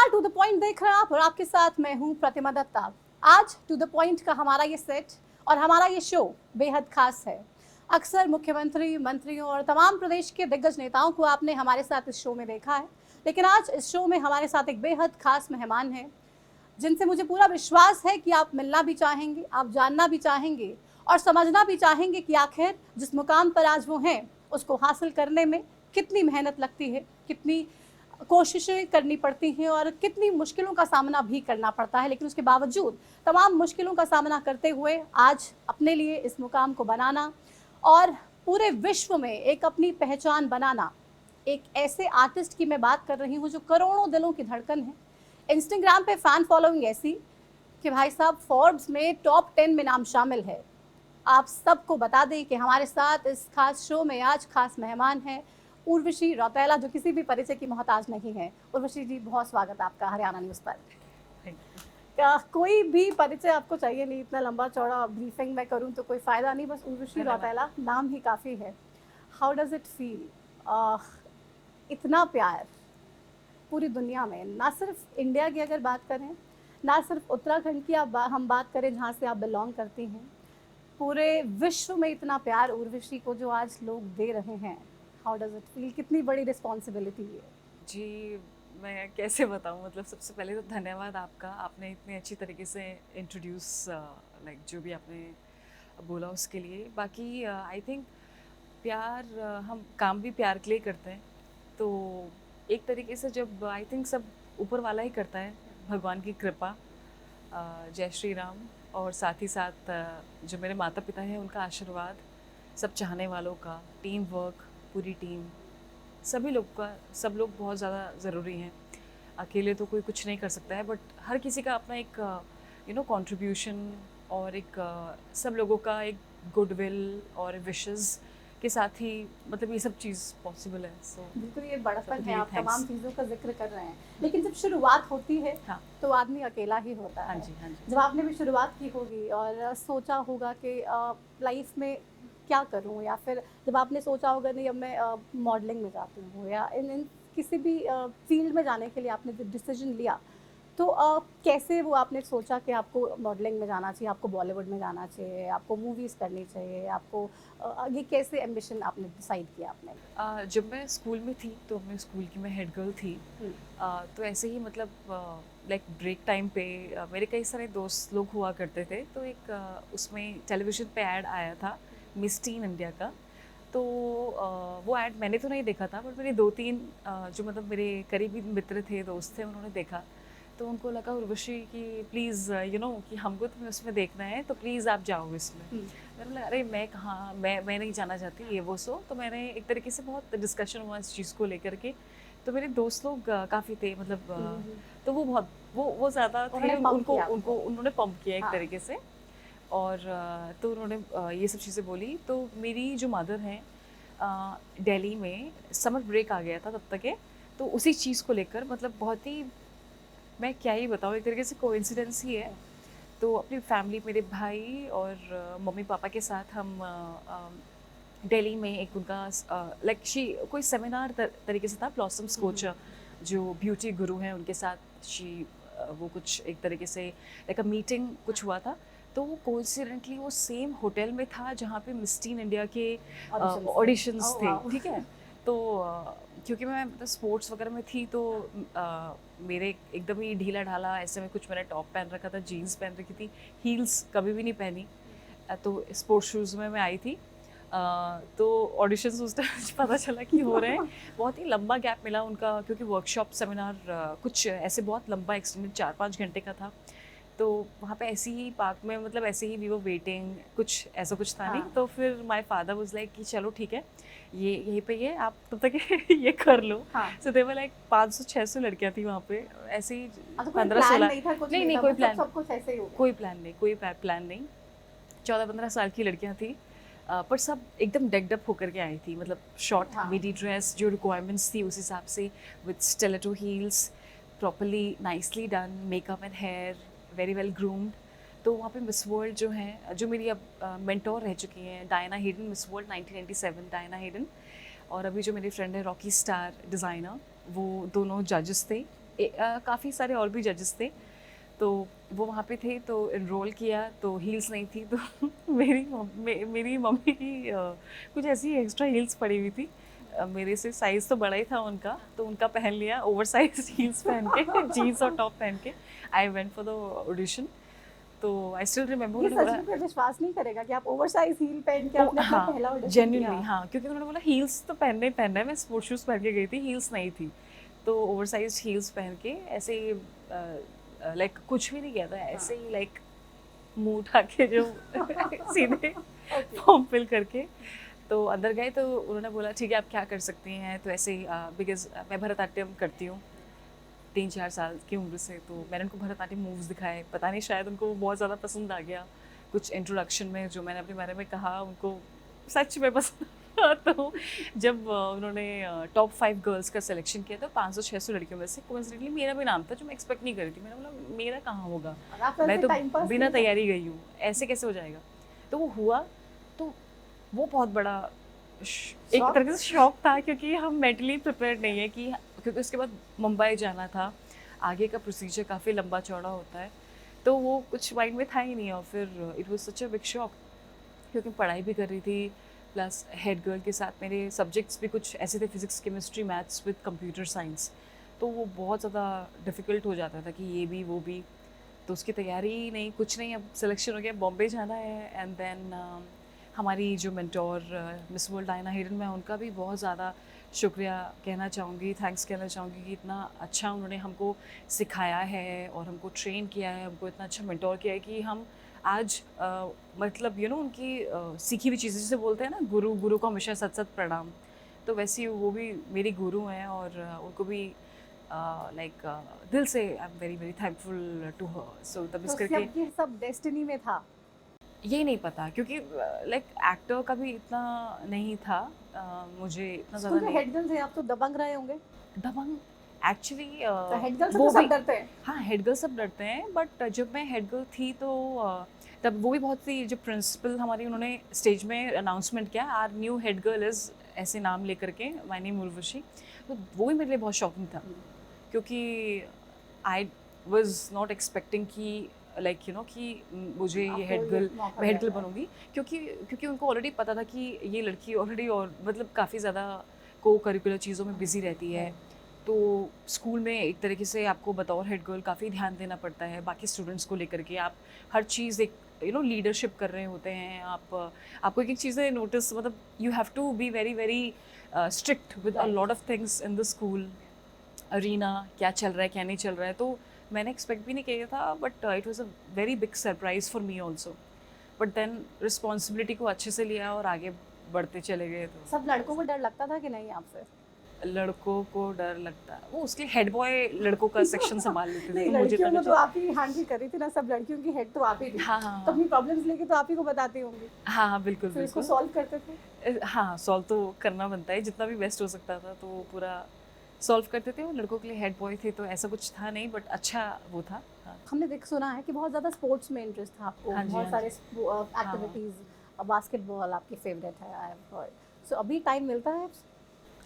नमस्कार, to the point देख रहे हैं आप और आपके साथ मैं हूं प्रतिमा दत्ता। आज टू द पॉइंट का हमारा ये सेट और हमारा ये शो बेहद खास है। अक्सर मुख्यमंत्री, मंत्रियों और तमाम प्रदेश के दिग्गज नेताओं को आपने हमारे साथ इस शो में देखा है, लेकिन आज इस शो में हमारे साथ एक बेहद खास मेहमान हैं जिनसे मुझे पूरा विश्वास है कि आप मिलना भी चाहेंगे, आप जानना भी चाहेंगे और समझना भी चाहेंगे कि आखिर जिस मुकाम पर आज वो हैं उसको हासिल करने में कितनी मेहनत लगती है, कितनी कोशिशें करनी पड़ती हैं और कितनी मुश्किलों का सामना भी करना पड़ता है। लेकिन उसके बावजूद तमाम मुश्किलों का सामना करते हुए आज अपने लिए इस मुकाम को बनाना और पूरे विश्व में एक अपनी पहचान बनाना, एक ऐसे आर्टिस्ट की मैं बात कर रही हूँ जो करोड़ों दिलों की धड़कन है। इंस्टाग्राम पे फ़ैन फॉलोइंग ऐसी कि भाई साहब फोर्ब्स में टॉप 10 में नाम शामिल है। आप सबको बता दें कि हमारे साथ इस खास शो में आज खास मेहमान हैं उर्वशी रौतेला, जो किसी भी परिचय की मोहताज नहीं है। उर्वशी जी, बहुत स्वागत आपका हरियाणा न्यूज़ पर। कोई भी परिचय आपको चाहिए नहीं, इतना लंबा चौड़ा ब्रीफिंग मैं करूं तो कोई फ़ायदा नहीं, बस उर्वशी रौतेला नाम ही काफ़ी है। हाउ डज़ इट फील, इतना प्यार पूरी दुनिया में, ना सिर्फ इंडिया की अगर बात करें, ना सिर्फ उत्तराखंड की हम बात करें जहाँ से आप बिलोंग करती हैं, पूरे विश्व में इतना प्यार उर्वशी को जो आज लोग दे रहे हैं। हाउ डज़ इट फील, कितनी बड़ी रिस्पॉन्सिबिलिटी है? जी, मैं कैसे बताऊँ, मतलब सबसे पहले तो धन्यवाद आपका। आपने इतनी अच्छी तरीके से इंट्रोड्यूस लाइक जो भी आपने बोला उसके लिए। बाकी आई थिंक प्यार, हम काम भी प्यार के लिए करते हैं। तो एक तरीके से जब आई थिंक सब ऊपर वाला ही करता है, भगवान की कृपा, जय श्री राम, और साथ ही साथ जो मेरे माता पिता हैं उनका आशीर्वाद, सब चाहने वालों का, टीम वर्क, पूरी टीम, सभी लोग का, सब लोग बहुत ज़्यादा ज़रूरी हैं। अकेले तो कोई कुछ नहीं कर सकता है, बट हर किसी का अपना एक कंट्रीब्यूशन और एक सब लोगों का एक गुडविल और विशेस के साथ ही मतलब ये सब चीज़ पॉसिबल है। सो बिल्कुल, ये बड़प्पन है, really आप thanks. तमाम चीज़ों का जिक्र कर रहे हैं। लेकिन जब शुरुआत होती है हाँ तो आदमी अकेला ही होता हाँ है। जी, हाँ जी। जब आपने भी शुरुआत की होगी और सोचा होगा कि लाइफ में क्या करूं, या फिर जब आपने सोचा होगा नहीं अब मैं मॉडलिंग में जाती हूँ, या इन इन किसी भी फील्ड में जाने के लिए आपने डिसीजन लिया, तो कैसे वो आपने सोचा कि आपको मॉडलिंग में जाना चाहिए, आपको बॉलीवुड में जाना चाहिए, आपको मूवीज़ करनी चाहिए, आपको ये कैसे एम्बिशन आपने डिसाइड किया आपने? जब मैं स्कूल में थी तो अपने स्कूल की मैं हेड गर्ल थी। हुँ। तो ऐसे ही मतलब लाइक ब्रेक टाइम पे मेरे कई सारे दोस्त लोग हुआ करते थे, तो एक उसमें टेलीविज़न पे ऐड आया था मिस टीन इंडिया का। तो वो ऐड मैंने तो नहीं देखा था, बट मेरे 2-3 जो मतलब मेरे करीबी मित्र थे, दोस्त थे, उन्होंने देखा। तो उनको लगा उर्वशी कि प्लीज़ कि हमको तुम्हें उसमें देखना है, तो प्लीज़ आप जाओ इसमें। हुँ। मैंने बोला अरे मैं कहाँ, मैं नहीं जाना चाहती, ये वो सो। तो मैंने एक तरीके से बहुत डिस्कशन हुआ इस चीज़ को लेकर के। तो मेरे दोस्त लोग काफ़ी थे, मतलब हुँ, हुँ। तो वो बहुत वो ज़्यादा थे, उन्होंने पंप उनको किया उनको आपको। उन्होंने पंप किया एक हाँ। तरीके से। और तो उन्होंने ये सब चीज़ें बोली। तो मेरी जो मदर हैं, दिल्ली में समर ब्रेक आ गया था तब तक के, तो उसी चीज़ को लेकर मतलब बहुत ही, मैं क्या ही बताऊँ, एक तरीके से कोइंसिडेंस ही है। तो अपनी फैमिली, मेरे भाई और मम्मी पापा के साथ हम दिल्ली में एक उनका लाइक शी कोई सेमिनार तरीके से था, ब्लॉसम्स कोच जो ब्यूटी गुरु हैं उनके साथ शी वो कुछ एक तरीके से लाइक अ मीटिंग कुछ हुआ था। तो वो कोइंसिडेंटली वो सेम होटल में था जहाँ पे मिस टीन इंडिया के ऑडिशंस ओह थे, वाओ! ठीक है। तो क्योंकि मैं मतलब स्पोर्ट्स वगैरह में थी, तो मेरे एकदम ही ढीला ढाला ऐसे में कुछ मैंने टॉप पहन रखा था, जीन्स पहन रखी थी, हील्स कभी भी नहीं पहनी। तो स्पोर्ट्स शूज़ में मैं आई थी। तो ऑडिशंस उस टाइम पता चला कि हो रहे हैं। बहुत ही लंबा गैप मिला उनका, क्योंकि वर्कशॉप सेमिनार कुछ ऐसे बहुत लंबा एक्सटेंडेड 4-5 घंटे का था। तो वहाँ पे ऐसे ही पार्क में, मतलब ऐसे ही वी वर वेटिंग, कुछ ऐसा कुछ था नहीं। हाँ। तो फिर माय फादर वाज लाइक कि चलो ठीक है, ये यहीं पे ये आप तब तक ये कर लो। हाँ। सो देयर वर लाइक 500-600 लड़कियाँ थी वहाँ पे, ऐसे ही अच्छा, कोई प्लान 15-16। नहीं था, कुछ नहीं नहीं नहीं, था, कोई मतलब प्लान, सब कुछ ऐसे ही हो गया? कोई प्लान नहीं, कोई प्लान नहीं। 14-15 साल की लड़कियां थी, पर सब एकदम डेक्ड अप होकर के आई थी, मतलब शॉर्ट हाँ। मिडी ड्रेस, जो रिक्वायरमेंट्स थी उस हिसाब से, with stiletto heels, properly nicely done makeup and hair, very well groomed. तो वहाँ पे मिस वर्ल्ड जो हैं, जो मेरी अब मेंटोर रह चुकी हैं, Diana Hayden, miss world 1997 Diana Hayden, और अभी जो मेरी फ्रेंड है रॉकी स्टार डिज़ाइनर, वो दोनों जजेस थे काफ़ी सारे और भी जजेस थे, तो वो वहाँ पे थे, तो इनरोल किया, तो हील्स नहीं थी, तो मेरी मम्मी की कुछ ऐसी एक्स्ट्रा हील्स पड़ी हुई थी, मेरे से साइज़ तो बड़ा ही था उनका, तो उनका पहन लिया ओवर साइज हील्स पहन के जीन्स और टॉप पहन के I went for the audition. तो आई स्टिल रिमेम्बर ये उन्होंने सच बोला में कोई विश्वास नहीं करेगा कि आप ओवरसाइज हील पहन के आपने अपना हाँ पहला ऑडिशन जेन्युइनली दिया। हाँ, क्योंकि उन्होंने बोला हील्स तो पहनना ही पहनना है, मैं स्पोर्ट्स शूज़ पहन के गई थी, हील्स नहीं थी, तो ओवर साइज हील्स पहन के ऐसे ही लाइक कुछ भी नहीं किया था, ऐसे ही लाइक मुंह उठा के जो सीधे फॉर्म फिल करके तो अंदर गए, तो उन्होंने बोला ठीक है आप क्या कर सकती हैं, तो ऐसे ही बिकॉज मैं भरतनाट्यम करती हूँ 3-4 साल की उम्र से, तो मैंने उनको भरतनाट्यम मूव्स दिखाए, पता नहीं शायद उनको वो बहुत ज़्यादा पसंद आ गया, कुछ इंट्रोडक्शन में जो मैंने अपने बारे में कहा उनको सच में पसंद आया। तो जब उन्होंने टॉप 5 गर्ल्स का सिलेक्शन किया, तो 500-600 लड़कियों में से कोइंसिडेंटली मेरा भी नाम था, जो मैं एक्सपेक्ट नहीं कर रही थी, मैंने बोला मेरा कहाँ होगा, और आप मैं ऐसे तो टाइम पास बिना नहीं तैयारी गई हूँ, ऐसे कैसे हो जाएगा, तो वो हुआ, तो वो बहुत बड़ा एक शौक? तरीके से शौक था, क्योंकि हम मेंटली प्रिपेयर्ड नहीं है कि, क्योंकि उसके बाद मुंबई जाना था, आगे का प्रोसीजर काफ़ी लंबा चौड़ा होता है, तो वो कुछ माइंड में था ही नहीं, और फिर it was such a big shock, क्योंकि पढ़ाई भी कर रही थी, प्लस हेड गर्ल के साथ मेरे सब्जेक्ट्स भी कुछ ऐसे थे, physics chemistry maths with computer science, तो वो बहुत ज़्यादा डिफ़िकल्ट हो जाता था कि ये भी वो भी, तो उसकी तैयारी नहीं, कुछ नहीं, अब सिलेक्शन हो गया, बॉम्बे जाना है, एंड देन हमारी जो mentor miss world Diana hidden, मैं उनका भी बहुत ज़्यादा शुक्रिया कहना चाहूँगी, थैंक्स कहना चाहूँगी कि इतना अच्छा उन्होंने हमको सिखाया है और हमको ट्रेन किया है, हमको इतना अच्छा मेंटोर किया है कि हम आज मतलब उनकी सीखी हुई चीज़ें, जिसे बोलते हैं ना, गुरु गुरु को हमेशा सत सत प्रणाम, तो वैसे ही वो भी मेरी गुरु हैं, और उनको भी लाइक दिल से I am very very thankful to her, so तब इस तो करके सब ये सब डेस्टिनी में था। ये नहीं पता, क्योंकि लाइक एक्टर का भी इतना नहीं था, मुझे इतना ज़्यादा स्कूल में नहीं हेड गर्ल थे आप, तो दबंग रहे होंगे। दबंग एक्चुअली तो हेड गर्ल से वो तो सब भी डरते हैं। हाँ, हेड गर्ल सब डरते हैं, बट जब मैं हेड गर्ल थी तो तब वो भी बहुत सी, जो प्रिंसिपल हमारी, उन्होंने स्टेज में अनाउंसमेंट किया, our new head girl is, ऐसे नाम लेकर के, माय नेम उर्वशी, तो वो भी मेरे लिए बहुत शॉकिंग था, क्योंकि आई वाज नॉट एक्सपेक्टिंग कि लाइक कि मुझे ये हेड गर्ल, मैं हेड गर्ल बनूंगी, क्योंकि उनको ऑलरेडी पता था कि ये लड़की ऑलरेडी और मतलब काफ़ी ज़्यादा को करिकुलर चीज़ों में बिजी रहती है, तो स्कूल में एक तरीके से आपको बतौर हेड गर्ल काफ़ी ध्यान देना पड़ता है, बाकी स्टूडेंट्स को लेकर के आप हर चीज़ एक लीडरशिप कर रहे होते हैं, आपको एक एक चीज़ें नोटिस, मतलब you have to be very very strict with a lot of things in the school arena, क्या चल रहा है क्या नहीं चल रहा है, तो मैंने एक्सपेक्ट भी नहीं किया था, but it was a very big surprise for me also, but then responsibility को अच्छे से लिया और आगे बढ़ते चले गए। तो सब लड़कों को डर लगता था कि नहीं आपसे? लड़कों को डर लगता है, वो उसके हेड बॉय लड़कों का सेक्शन संभाल लेते थे, नहीं, तो मुझे लड़कियों को इतना तो आप ही हैंडल कर रही थी ना, सब लड़कियों की हेड तो आप ही थी। हाँ हाँ तो अपनी प्रॉब्लम्स लेके तो आप ही को बताती होंगी, हाँ हाँ बिल्कुल फिर इसको बिल्कुल, सॉल्व करते थे। हाँ सॉल्व तो करना बनता है, जितना भी बेस्ट हो सकता था तो वो पूरा सॉल्व करते थे, वो लड़कों के लिए हेड बॉय थे, तो ऐसा कुछ था नहीं, बट अच्छा वो था। हाँ हमने देख सुना है कि बहुत ज़्यादा स्पोर्ट्स में इंटरेस्ट था आपको, हाँ जी, बहुत हाँ सारे जी। एक्टिविटीज़, बास्केटबॉल आपकी फेवरेट है, आई हैव हर्ड। सो अभी टाइम मिलता है?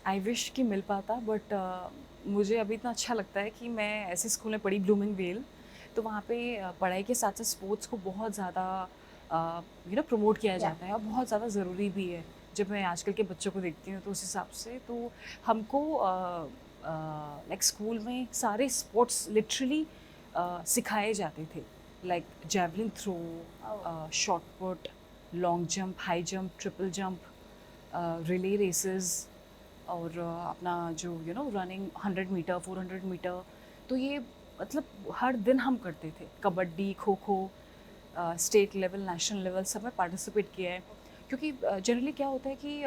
आई विश कि मिल पाता, बट मुझे अभी इतना अच्छा लगता है कि मैं ऐसे स्कूल में पढ़ी, ब्लूमिंग वेल, तो वहाँ पे पढ़ाई के साथ साथ स्पोर्ट्स को बहुत ज़्यादा प्रमोट किया जाता है, और बहुत ज़्यादा ज़रूरी भी है। जब मैं आजकल के बच्चों को देखती हूँ तो उस हिसाब से तो हमको लाइक स्कूल में सारे स्पोर्ट्स लिटरली सिखाए जाते थे, like javelin throw, shot put, long jump, high jump, triple jump, relay races, और अपना जो रनिंग 100 मीटर 400 मीटर, तो ये मतलब हर दिन हम करते थे, kabaddi, kho kho, state level, national level सब में पार्टिसिपेट किया है, क्योंकि जनरली क्या होता है कि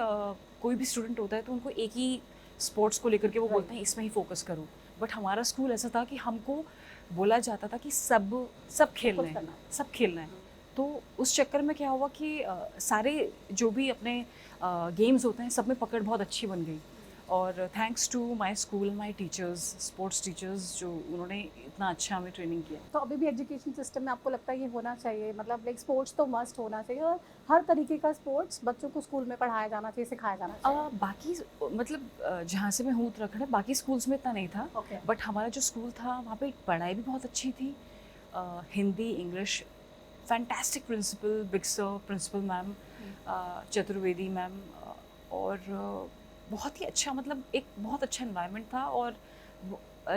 कोई भी स्टूडेंट होता है तो उनको एक ही स्पोर्ट्स को लेकर के वो बोलते हैं इसमें ही फोकस करो, बट हमारा स्कूल ऐसा था कि हमको बोला जाता था कि सब खेलना है, सब खेलना है, तो उस चक्कर में क्या हुआ कि सारे जो भी अपने गेम्स होते हैं सब में पकड़ बहुत अच्छी बन गई, और thanks to my school, my teachers, sports teachers, जो उन्होंने इतना अच्छा हमें ट्रेनिंग किया। तो अभी भी एजुकेशन सिस्टम में आपको लगता है ये होना चाहिए, मतलब लाइक स्पोर्ट्स तो मस्ट होना चाहिए, और हर तरीके का स्पोर्ट्स बच्चों को स्कूल में पढ़ाया जाना चाहिए, सिखाया जाना चाहिए? बाकी मतलब जहाँ से मैं हूँ उत्तराखंड, बाकी स्कूल्स में इतना नहीं था। ओके। बट हमारा जो स्कूल था वहाँ पे पढ़ाई भी बहुत अच्छी थी। Hindi, English, fantastic principal, big sir, principal ma'am, Chaturvedi ma'am, और बहुत ही अच्छा, मतलब एक बहुत अच्छा एनवायरनमेंट था। और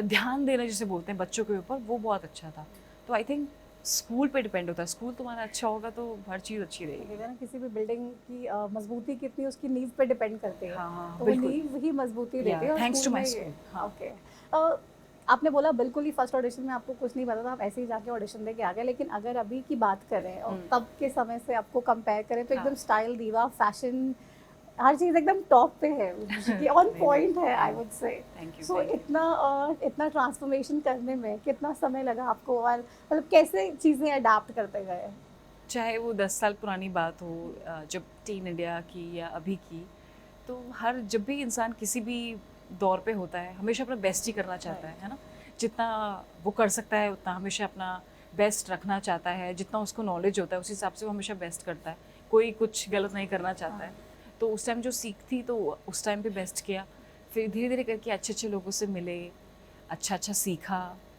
ध्यान देना जिसे बोलते हैं बच्चों के ऊपर, वो बहुत अच्छा था। तो आई थिंक स्कूल पे डिपेंड होता है, स्कूल तुम्हारा अच्छा होगा तो हर चीज़ अच्छी रहेगी। कहते हैं ना, किसी भी बिल्डिंग की मजबूती कितनी उसकी नींव पे डिपेंड करती है। हाँ हाँ तो वो बिल्कुल। नींव ही मजबूती देती है, और थैंक्स टू स्कूल माय में स्कूल। हाँ। ओके। आपने बोला बिल्कुल ही फर्स्ट ऑडिशन में आपको कुछ नहीं पता था, आप ऐसे ही जाके ऑडिशन देके आ गए, लेकिन अगर अभी की बात करें और तब के समय से आपको कंपेयर करें, तो हाँ। एकदम स्टाइल दीवा, फैशन, हर चीज़ एकदम टॉप पे है, ऑन नहीं, पॉइंट है, आई नहीं, would say. Thank you, so thank you. इतना ट्रांसफॉर्मेशन करने में कितना समय लगा आपको, और मतलब कैसे चीज़ें अडाप्ट करते गए? चाहे वो 10 साल पुरानी बात हो, जब टीन इंडिया की या अभी की, तो हर जब भी इंसान किसी भी दौर पे होता है, हमेशा अपना बेस्ट ही करना चाहता है ना? जितना वो कर सकता है उतना हमेशा अपना बेस्ट रखना चाहता है, जितना उसको नॉलेज होता है उस हिसाब से वो हमेशा बेस्ट करता है, कोई कुछ गलत नहीं करना चाहता है। तो उस टाइम जो सीख थी तो उस टाइम पे बेस्ट किया, फिर धीरे-धीरे करके अच्छे-अच्छे लोगों से मिले, अच्छा-अच्छा सीखा,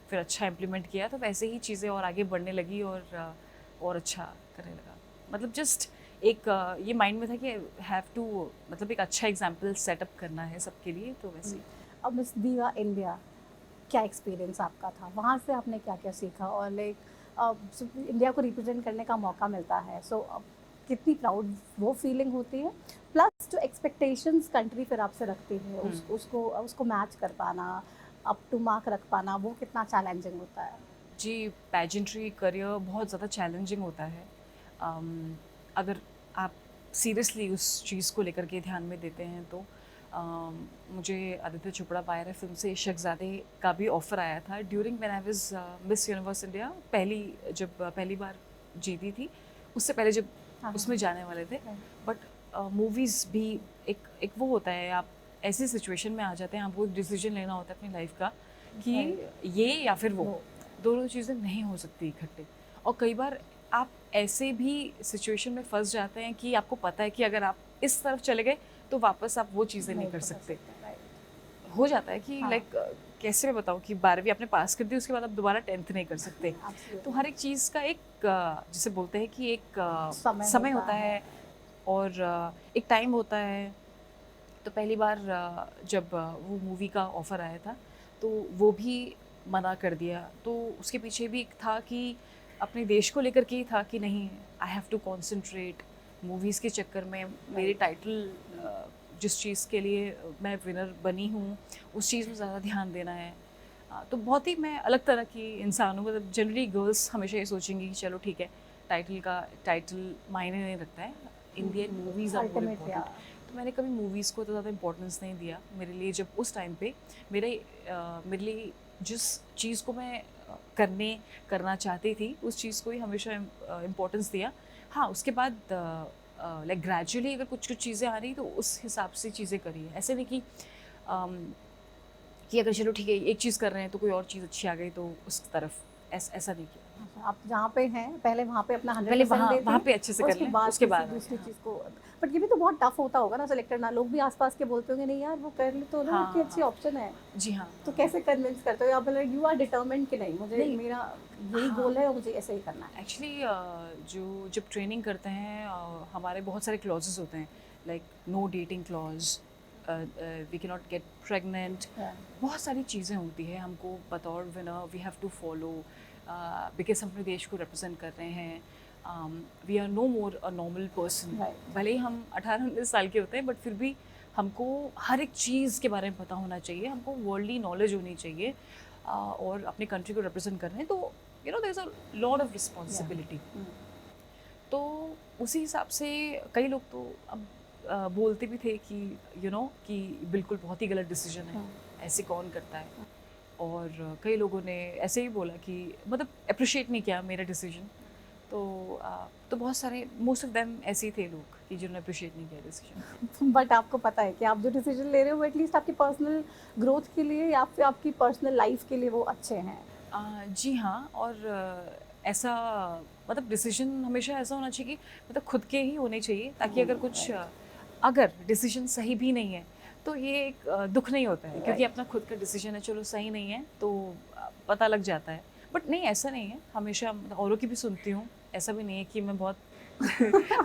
फिर अच्छा इम्प्लीमेंट किया, तो वैसे ही चीज़ें और आगे बढ़ने लगी और अच्छा करने लगा। मतलब जस्ट एक ये माइंड में था कि हैव टू, मतलब एक अच्छा एग्जाम्पल सेटअप करना है सबके लिए, तो वैसे ही। अब मिस दीवा इंडिया, क्या एक्सपीरियंस आपका था वहाँ से, आपने क्या क्या सीखा, और लाइक इंडिया को रिप्रेजेंट करने का मौका मिलता है, सो अब कितनी प्राउड वो फीलिंग होती है, प्लस जो एक्सपेक्टेशंस कंट्री फिर आपसे रखती है, उसको उसको मैच कर पाना, अप टू मार्क रख पाना, वो कितना चैलेंजिंग होता है? जी, पेजेंट्री करियर बहुत ज़्यादा चैलेंजिंग होता है। अगर आप सीरियसली उस चीज़ को लेकर के ध्यान में देते हैं तो मुझे आदित्य चोपड़ा पायरा फिल्म से शहज़ादे का भी ऑफ़र आया था during when I was miss universe India, जब पहली बार जीती थी, उससे पहले जब हाँ, उसमें जाने वाले थे। हाँ। बट मूवीज़ भी एक एक वो होता है, आप ऐसी सिचुएशन में आ जाते हैं, आपको एक डिसीजन लेना होता है अपनी लाइफ का कि ये या फिर वो, दोनों चीज़ें नहीं हो सकती इकट्ठे। और कई बार आप ऐसे भी सिचुएशन में फंस जाते हैं कि आपको पता है कि अगर आप इस तरफ चले गए तो वापस आप वो चीज़ें नहीं कर सकते। राइट। हो जाता है कि हाँ। लाइक कैसे मैं बताऊँ कि 12वीं आपने पास कर दी, उसके बाद आप दोबारा 10th नहीं कर सकते। तो हर एक चीज़ का एक जिसे बोलते हैं कि एक समय होता है, और एक टाइम होता है। तो पहली बार जब वो मूवी का ऑफ़र आया था, तो वो भी मना कर दिया। तो उसके पीछे भी एक था कि अपने देश को लेकर के ही था कि नहीं, I have to concentrate. Movies के चक्कर में मेरे टाइटल, जिस चीज़ के लिए मैं विनर बनी हूँ, उस चीज़ में ज़्यादा ध्यान देना है। तो बहुत ही मैं अलग तरह की इंसान हूँ, मतलब जनरली गर्ल्स हमेशा ये सोचेंगी कि चलो ठीक है, टाइटल मायने नहीं रखता है, in the end movies are more important. तो मैंने कभी मूवीज़ को तो ज़्यादा इम्पोर्टेंस नहीं दिया। मेरे लिए जब उस टाइम पे मेरे लिए जिस चीज़ को मैं करना चाहती थी, उस चीज़ को ही हमेशा इम्पोर्टेंस दिया। हाँ, उसके बाद लाइक ग्रेजुअली अगर कुछ-कुछ चीज़ें आ रही तो उस हिसाब से चीज़ें करी हैं। ऐसे नहीं अम, कि अगर चलो ठीक है, एक चीज़ कर रहे हैं तो कोई और चीज़ अच्छी आ गई तो उस तरफ ऐसा नहीं किया। अच्छा, आप जहाँ पे हैं पहले वहाँ पे अपना पहले 100% वहाँ देते वहाँ हैं, पे अच्छे से और कर उसके लें, बाद उसके किसी बाद दूसरी हाँ। चीज़ को। बट ये भी तो बहुत टफ होता होगा ना सेलेक्ट करना, लोग भी आसपास के बोलते होंगे नहीं यार वो कर ले तो ना, हाँ, इतनी अच्छी हाँ। ऑप्शन है, जी हाँ, तो हाँ। कैसे कन्विंस करते हो, आप मतलब यू आर डिटर्मिन्ड कि नहीं, मुझे नहीं, मेरा यही हाँ। गोल है और मुझे ऐसे ही करना है? एक्चुअली जो जब ट्रेनिंग करते हैं, हमारे बहुत सारे क्लॉजेस होते हैं, like no dating clause, we can not get pregnant, बहुत सारी चीज़ें होती हैं हमको बतौर winner we have to follow, because हम अपने देश को रिप्रेजेंट कर रहे हैं। We are no more a normal person. Right. भले ही हम 18-19 साल के होते हैं, बट फिर भी हमको हर एक चीज़ के बारे में पता होना चाहिए, हमको वर्ल्डली नॉलेज होनी चाहिए, और अपने कंट्री को रिप्रेजेंट कर रहे हैं, तो you know there is a lot of responsibility. तो उसी हिसाब से कई लोग तो अब बोलते भी थे कि कि बिल्कुल बहुत ही गलत डिसीजन है, ऐसे कौन करता है। और कई लोगों ने ऐसे ही बोला कि मतलब अप्रिशिएट नहीं किया मेरा डिसीजन। तो बहुत सारे मोस्ट ऑफ देम ऐसे ही थे लोग कि जिन्होंने अप्रिशिएट नहीं किया डिसीजन। बट आपको पता है कि आप जो डिसीजन ले रहे हो वो एटलीस्ट आपकी पर्सनल ग्रोथ के लिए या फिर आपकी पर्सनल लाइफ के लिए वो अच्छे हैं। जी हाँ, और ऐसा मतलब डिसीजन हमेशा ऐसा होना चाहिए कि मतलब खुद के ही होने चाहिए, ताकि अगर कुछ अगर डिसीजन सही भी नहीं है तो ये एक दुख नहीं होता है, क्योंकि अपना खुद का डिसीजन है, चलो सही नहीं है तो पता लग जाता है। बट नहीं, ऐसा नहीं है, हमेशा मतलब औरों की भी सुनती हूँ, ऐसा भी नहीं है कि मैं बहुत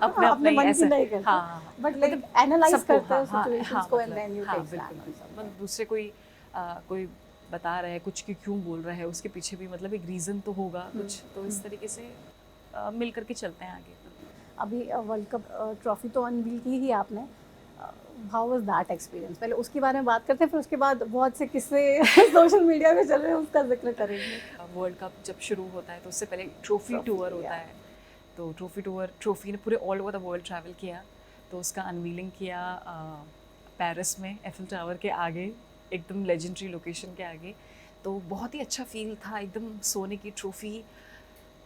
अपने अपने मन की ऐसा नहीं करते, हाँ, बट लाइक एनालाइज करते हो सिचुएशंस को एंड मतलब देन यू हाँ टेक बिल्कुल, स्टैंड। मतलब दूसरे कोई बता रहा है कुछ कि क्यों बोल रहा है, उसके पीछे भी मतलब एक रीज़न तो होगा कुछ, तो इस तरीके से मिल करके चलते हैं आगे। अभी वर्ल्ड कप ट्रॉफी तो अनवील की ही आपने, हाउ वाज दैट एक्सपीरियंस? पहले उसके बारे में बात करते हैं, फिर उसके बाद बहुत से किस्से सोशल मीडिया पे चल रहे हैं उसका जिक्र करेंगे। वर्ल्ड कप जब शुरू होता है तो उससे पहले ट्रॉफी टूर होता है, तो ट्रॉफी ने पूरे all over the world travel किया, तो उसका अनवीलिंग किया पेरिस में एफिल टावर के आगे, एकदम लेजेंडरी लोकेशन के आगे। तो बहुत ही अच्छा फील था, एकदम सोने की ट्रॉफी,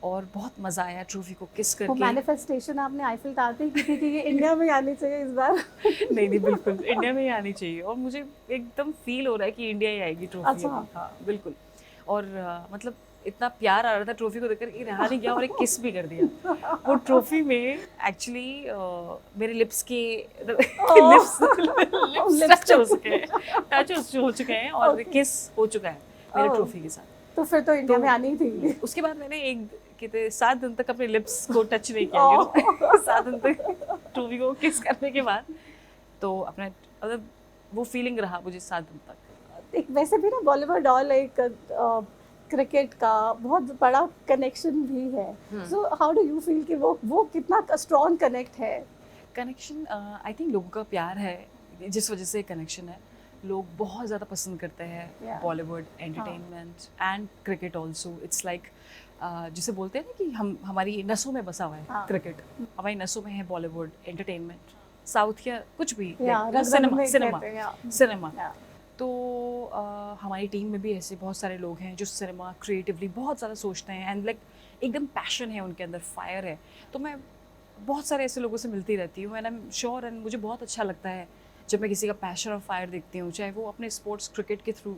और बहुत मज़ा आया ट्रॉफी को किस वो करके। मैनिफेस्टेशन आपने आईफिल टावर पे की थी कि ये इंडिया में आनी चाहिए इस बार? नहीं बिल्कुल इंडिया में ही आनी चाहिए, और मुझे एकदम फील हो रहा है कि इंडिया ही आएगी ट्रॉफी। अच्छा। अभी हाँ बिल्कुल, और मतलब इतना प्यार आ रहा था ट्रॉफी को देखकर कि रहा नहीं गया, और एक किस भी कर दिया वो ट्रॉफी में। एक्चुअली मेरे लिप्स के लिप्स टच हो चुके हैं, और Okay. किस हो चुका है मेरे Oh. ट्रॉफी के साथ। तो फिर तो इंडिया तो में आनी थी। उसके बाद मैंने कितने 7 दिन तक अपने लिप्स को टच नहीं किया। Oh. 7 दिन तक ट्रॉफी को किस करने के बाद तो अपना मतलब वो फीलिंग रहा मुझे 7 दिन तक। एक वैसे भी ना बॉलीवुड और एक क्रिकेट का बहुत बड़ा कनेक्शन भी है, so how do you feel कि वो कितना स्ट्रॉन्ग कनेक्ट है? कनेक्शन आई थिंक लोगों का प्यार है, जिस वजह से कनेक्शन है। लोग बहुत ज़्यादा पसंद करते हैं Yeah. Bollywood entertainment and cricket also. It's like जिसे बोलते हैं ना कि हमारी नसों में बसा हुआ है। हाँ. क्रिकेट हमारी नसों में है, बॉलीवुड एंटरटेनमेंट, साउथ या कुछ भी, Yeah, रग-रग में कहते हैं, yeah. सिनेमा। Yeah. तो हमारी टीम में भी ऐसे बहुत सारे लोग हैं जो सिनेमा क्रिएटिवली बहुत ज़्यादा सोचते हैं, एंड लाइक एकदम पैशन है उनके अंदर, फायर है। तो मैं बहुत सारे ऐसे लोगों से मिलती रहती हूँ, and I am sure, and मुझे बहुत अच्छा लगता है जब मैं किसी का पैशन और फायर देखती हूँ, चाहे वो अपने स्पोर्ट्स क्रिकेट के थ्रू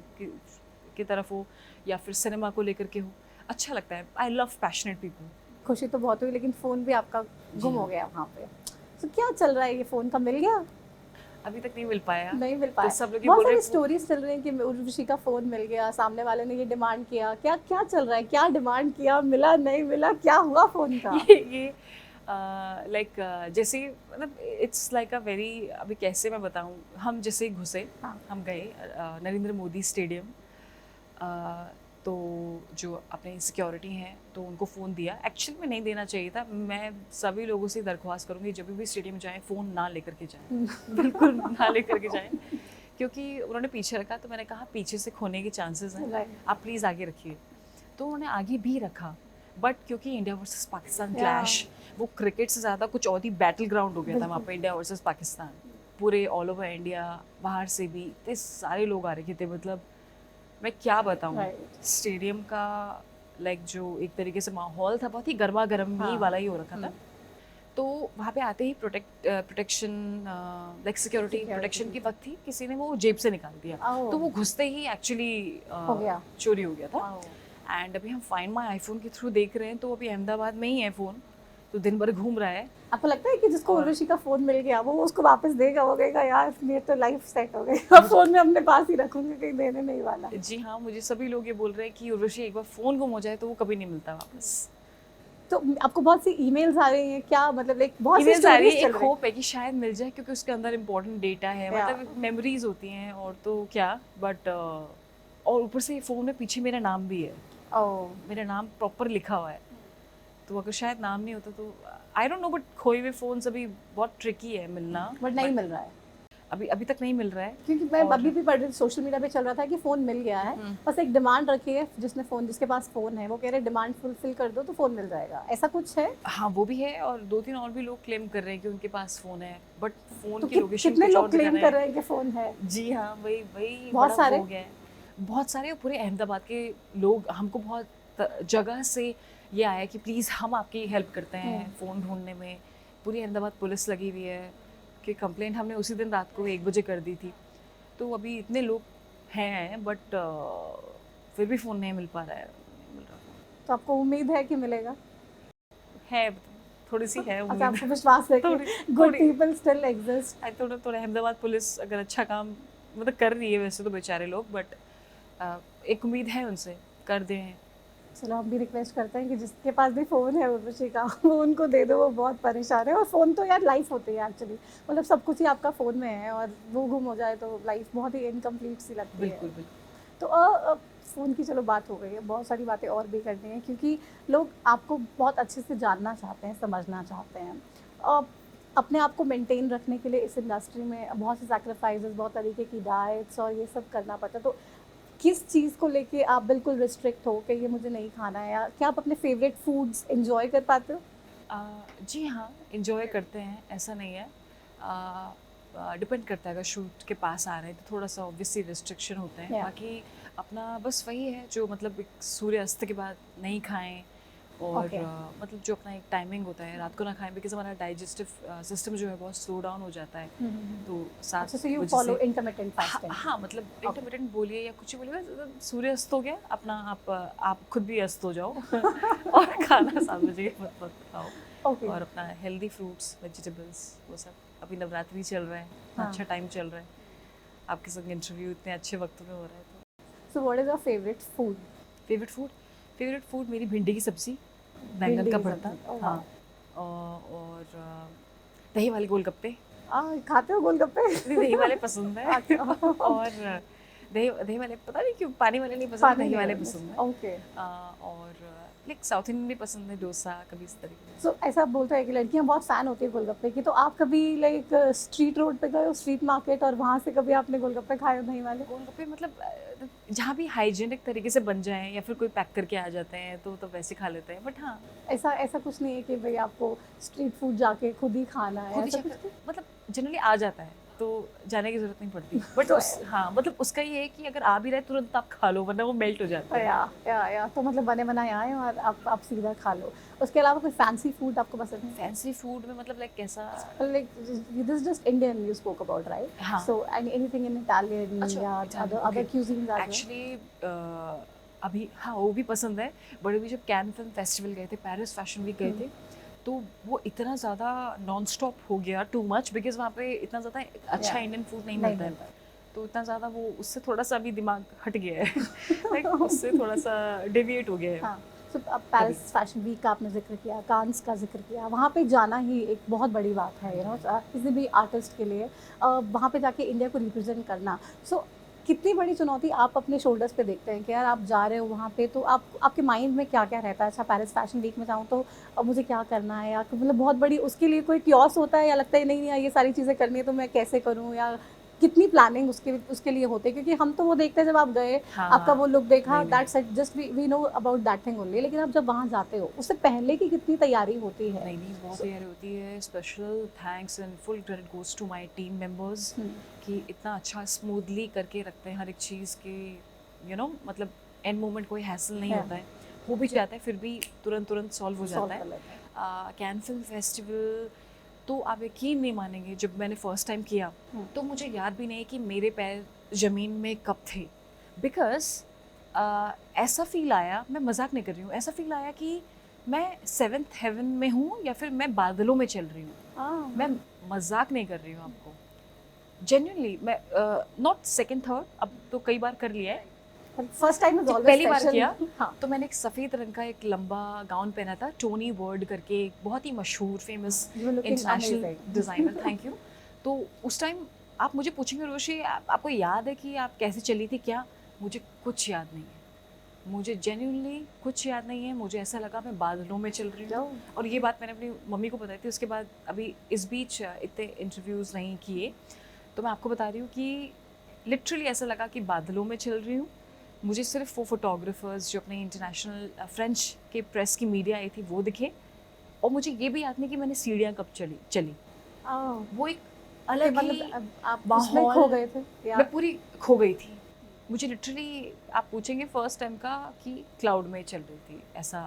की तरफ हो या फिर सिनेमा को लेकर के हो। अच्छा लगता है, आई लव पैशनेट पीपल। खुशी तो बहुत हुई, लेकिन फ़ोन भी आपका गुम हो गया वहाँ पे, तो क्या चल रहा है? ये फ़ोन का मिल गया? अभी तक नहीं मिल पाया। नहीं मिल पाया। तो सब लोग ये बहुत बोल रहे सारी हैं स्टोरीज चल रही हैं कि उर्वशी का फ़ोन मिल गया, सामने वाले ने ये डिमांड किया, क्या क्या चल रहा है? क्या डिमांड किया, मिला नहीं मिला, क्या हुआ फ़ोन का? ये लाइक जैसे मतलब इट्स लाइक अ वेरी, अभी कैसे मैं बताऊँ, हम जैसे घुसे, हाँ. हम गए नरेंद्र मोदी स्टेडियम, तो जो अपने सिक्योरिटी हैं तो उनको फ़ोन दिया। एक्चुअली में नहीं देना चाहिए था। मैं सभी लोगों से दरख्वास्त करूँगी जब भी स्टेडियम जाएँ फ़ोन ना लेकर के जाएँ, बिल्कुल ना लेकर के जाएँ, क्योंकि उन्होंने पीछे रखा, तो मैंने कहा पीछे से खोने के चांसेस हैं, Right. आप प्लीज़ आगे रखिए। तो उन्होंने आगे भी रखा, बट क्योंकि India versus Pakistan Yeah. Clash, वो क्रिकेट से ज़्यादा कुछ और ही बैटल ग्राउंड हो गया था वहाँ पे, इंडिया वर्सेस पाकिस्तान। पूरे ऑल ओवर इंडिया, बाहर से भी इतने सारे लोग आ रखे थे, मतलब मैं क्या बताऊँ। Right. स्टेडियम का लाइक जो एक तरीके से माहौल था, बहुत ही गर्मा गर्मी हाँ. वाला ही हो रखा था। तो वहाँ पे आते ही प्रोटेक्शन लाइक सिक्योरिटी प्रोटेक्शन की वक्त थी, किसी ने वो जेब से निकाल दिया। Oh. तो वो घुसते ही एक्चुअली हो गया। चोरी हो गया था। Oh. एंड अभी हम फाइंड माई आईफोन के थ्रू देख रहे हैं, तो अभी अहमदाबाद में ही है फ़ोन, तो दिन भर घूम रहा है। आपको लगता है कि जिसको और- उर्वशी का फ़ोन मिल गया वो उसको वापस देगा? वो कहेगा यार मेरी तो लाइफ सेट हो गई, अब फ़ोन में अपने पास ही रखूंगी, कहीं देने नहीं वाला? जी हाँ, मुझे सभी लोग ये बोल रहे हैं कि उर्वशी एक बार फ़ोन गुम हो जाए तो वो कभी नहीं मिलता वापस। तो आपको बहुत सी ईमेल्स आ रही हैं क्या? मतलब एक बहुत सी ईमेल्स आ रही है, स्टोरीज एक चल रही होप है कि शायद मिल जाए, क्योंकि उसके अंदर इंपॉर्टेंट डेटा है, Yeah. मतलब मेमोरीज होती हैं और तो क्या, बट और ऊपर से फ़ोन में पीछे मेरा नाम भी है, ओह, मेरा नाम प्रॉपर लिखा हुआ है। तो अगर शायद नाम नहीं होता तो आई डोंट नो, बट खोए हुए फ़ोन्स अभी बहुत ट्रिकी है मिलना, बट नहीं मिल रहा है। अभी तक नहीं मिल रहा है। क्योंकि मैं और- अभी भी पढ़ रही, सोशल मीडिया पे चल रहा था कि फ़ोन मिल गया है, बस एक डिमांड रखी है, जिसके पास फ़ोन है वो कह रहे डिमांड फुलफिल कर दो तो फ़ोन मिल जाएगा, ऐसा कुछ है? हाँ वो भी है, और 2-3 और भी लोग क्लेम कर रहे हैं कि उनके पास फ़ोन है, बट फ़ोन तो की लोकेशन कितने कुछ लोग और दिखा क्लेम रहे कर हैं। रहे हैं कि फ़ोन है? जी हाँ, वही बहुत बड़ा सारे? हो गया है। बहुत सारे, पूरे अहमदाबाद के लोग हमको बहुत जगह से ये आया कि प्लीज़ हम आपकी हेल्प करते हैं फ़ोन ढूंढने में। पूरी अहमदाबाद पुलिस लगी हुई है कि कंप्लेंट हमने उसी दिन रात को 1 बजे कर दी थी। तो अभी इतने लोग हैं बट फिर भी फ़ोन नहीं मिल पा रहा है, नहीं मिल रहा फ़ोन। तो आपको उम्मीद है कि मिलेगा? है, थोड़ी सी है अच्छा, उम्मीद। आपको विश्वास है कि थोड़ी गुड थोड़ी पीपल स्टिल एग्जिस्ट? थोड़ा थोड़ा अहमदाबाद पुलिस अगर अच्छा काम मतलब कर रही है वैसे तो बेचारे लोग, बट एक उम्मीद है उनसे कर दें। चलो हम भी रिक्वेस्ट करते हैं कि जिसके पास भी फ़ोन है उर्वशी का वो उनको दे दो, वो बहुत परेशान है। और फ़ोन तो यार लाइफ होती है एक्चुअली, मतलब सब कुछ ही आपका फ़ोन में है और वो गुम हो जाए तो लाइफ बहुत ही इनकम्प्लीट सी लगती है। बिल्कुल बिल्कुल। तो फ़ोन की चलो बात हो गई है, बहुत सारी बातें और भी करनी है क्योंकि लोग आपको बहुत अच्छे से जानना चाहते हैं, समझना चाहते हैं। अपने आप को मेंटेन रखने के लिए इस इंडस्ट्री में बहुत से सैक्रिफाइसेस, बहुत तरीके की डाइट्स और ये सब करना पड़ता है। तो किस चीज़ को लेके आप बिल्कुल रिस्ट्रिक्ट हो कि ये मुझे नहीं खाना है, या क्या आप अपने फेवरेट फूड्स एंजॉय कर पाते हो? जी हाँ, इंजॉय करते हैं, ऐसा नहीं है। डिपेंड करता है, अगर शूट के पास आ रहे हैं तो थोड़ा सा ऑब्वियसली रिस्ट्रिक्शन होते हैं। या बाकी अपना बस वही है जो मतलब एक सूर्यास्त के बाद नहीं खाएं और ओके। मतलब जो अपना एक टाइमिंग होता है रात को ना खाएं, बिकॉज हमारा डाइजेस्टिव सिस्टम जो है बहुत स्लो डाउन हो जाता है। तो अच्छा, 7 सो यू बजे फॉलो से इंटरमिटेंट हाँ फास्टिंग? हाँ, मतलब इंटरमिटेंट बोलिए या कुछ भी बोलिए, मतलब सूर्य अस्त हो गया अपना, आप खुद भी अस्त हो जाओ और खाना 7 बजे के मत मत खाओ। ओके। और अपना हेल्दी फ्रूट्स वेजिटेबल्स वो सब। अभी नवरात्रि चल रहा है, इतना हाँ। अच्छा टाइम चल रहा है, आपके संग इंटरव्यू इतने अच्छे वक्त में हो रहा है। तो so what is your favourite food? Favourite food मेरी भिंडी की सब्ज़ी, बैंगन भिंडी का की भरता। सब्जी, ओह हाँ। वाह! और दही वाले गोलगप्पे। खाते हो गोलगप्पे? नहीं, दही वाले पसंद है अच्छा। और दही दही वाले पता नहीं क्यों, पानी वाले नहीं पसंद, पानी दही नहीं वाले होता, पसंद है। ओके। और लाइक साउथ इंडियन भी पसंद है, डोसा कभी इस तरीके से। सो ऐसा बोलते हैं कि लड़कियां बहुत फैन होती है गोलगप्पे की, तो आप कभी लाइक स्ट्रीट रोड पे गए हो, स्ट्रीट मार्केट, और वहां से कभी आपने गोलगप्पे खाए हो दही वाले? गोलगप्पे मतलब जहाँ भी हाइजीनिक तरीके से बन जाए या फिर कोई पैक करके आ जाते हैं तो वैसे खा लेते हैं, बट हाँ ऐसा ऐसा कुछ नहीं है कि भाई आपको स्ट्रीट फूड जाके खुद ही खाना है, खुद ही ऐसा जाकर कुछ नहीं? मतलब जनरली आ जाता है तो जाने की जरूरत नहीं पड़ती, बट तो उस हाँ मतलब उसका ये है कि अगर आ भी रहा है तुरंत आप खा लो, वरना वो मेल्ट हो जाता है। या तो मतलब बने बनाए आए और आप सीधा खा लो। उसके अलावा कोई फैंसी फूड आपको पसंद है? फैंसी फूड में मतलब लाइक कैसा? Like this is just Indian you spoke about, right? हाँ। So anything in Italian अच्छा, या Italian, other okay. cuisines as well? Actually अभी हाँ वो भी पसंद है, बट अभी जब कैन फिल्म फेस्टिवल गए थे, पेरिस फैशन वीक गए थे, तो वो इतना ज़्यादा नॉन स्टॉप हो गया, टू मच, बिकॉज वहाँ पे इतना ज़्यादा अच्छा Yeah, इंडियन फूड नहीं नहीं मिलता है। मिलता। तो इतना ज़्यादा वो उससे थोड़ा सा अभी दिमाग हट गया है लाइक उससे थोड़ा सा डेविएट हो गया है हाँ, so अब अभी। पेरिस फैशन वीक का आपने जिक्र किया, कांस का जिक्र किया, वहाँ पे जाना ही एक बहुत बड़ी बात है, किसी भी आर्टिस्ट के लिए वहाँ पे जाके इंडिया को रिप्रेजेंट करना। सो कितनी बड़ी चुनौती आप अपने शोल्डर्स पे देखते हैं कि यार आप जा रहे हो वहाँ पे, तो आप आपके माइंड में क्या क्या रहता है? अच्छा, पेरिस फैशन वीक में जाऊँ तो अब मुझे क्या करना है, या मतलब बहुत बड़ी उसके लिए कोई क्योस होता है, या लगता है नहीं नहीं यार ये सारी चीज़ें करनी है तो मैं कैसे करूँ, या कितनी प्लानिंग उसके उसके लिए होती है? क्योंकि हम तो वो देखते हैं जब आप गए, आपका वो लुक देखा, नहीं, नहीं। That's it, just we know about that thing only, लेकिन आप जब वहाँ जाते हो उससे पहले की कितनी तैयारी होती है? नहीं नहीं, बहुत तैयारी होती है। Special thanks and full credit goes to my team members कि इतना अच्छा स्मूथली करके रखते हैं हर एक चीज़ की, मतलब एंड मोमेंट कोई हैसल नहीं होता है, हो भी जाता है फिर भी तुरंत तुरंत सॉल्व हो जाता है। कैन फिल्म फेस्टिवल तो आप यकीन नहीं मानेंगे, जब मैंने फर्स्ट टाइम किया तो मुझे याद भी नहीं कि मेरे पैर ज़मीन में कब थे, बिकॉज ऐसा फील आया, मैं मजाक नहीं कर रही हूँ, ऐसा फील आया कि मैं 7th हेवन में हूँ या फिर मैं बादलों में चल रही हूँ। मैं मजाक नहीं कर रही हूँ आपको, जेन्युइनली। मैं नॉट सेकंड थर्ड, अब तो कई बार कर लिया है, फर्स्ट टाइम इज ऑलवेज पहली बार स्पेशल। किया। हाँ, तो मैंने एक सफ़ेद रंग का एक लंबा गाउन पहना था, टोनी वर्ड करके एक बहुत ही मशहूर famous You were looking international amazing. Designer, thank you. तो उस टाइम आप मुझे पूछेंगे रोशी आपको याद है कि आप कैसे चली थी क्या? मुझे कुछ याद नहीं है, मुझे जेन्युइनली कुछ याद नहीं है। मुझे ऐसा लगा मैं बादलों में चल रही हूँ, और ये बात मैंने अपनी मम्मी को बताई थी। उसके बाद अभी इस बीच इतने इंटरव्यूज़ नहीं किए, तो मैं आपको बता रही हूँ कि लिटरली ऐसा लगा कि बादलों में चल रही हूँ। मुझे सिर्फ वो फोटोग्राफर्स जो अपने इंटरनेशनल फ्रेंच के प्रेस की मीडिया आई थी वो दिखे, और मुझे ये भी याद नहीं कि मैंने सीढ़ियाँ कब चली। वो एक अलग ही मतलब आप उसमें माहौल, खो गए थे या? मैं पूरी खो गई थी। मुझे लिटरली आप पूछेंगे फर्स्ट टाइम का कि क्लाउड में चल रही थी, ऐसा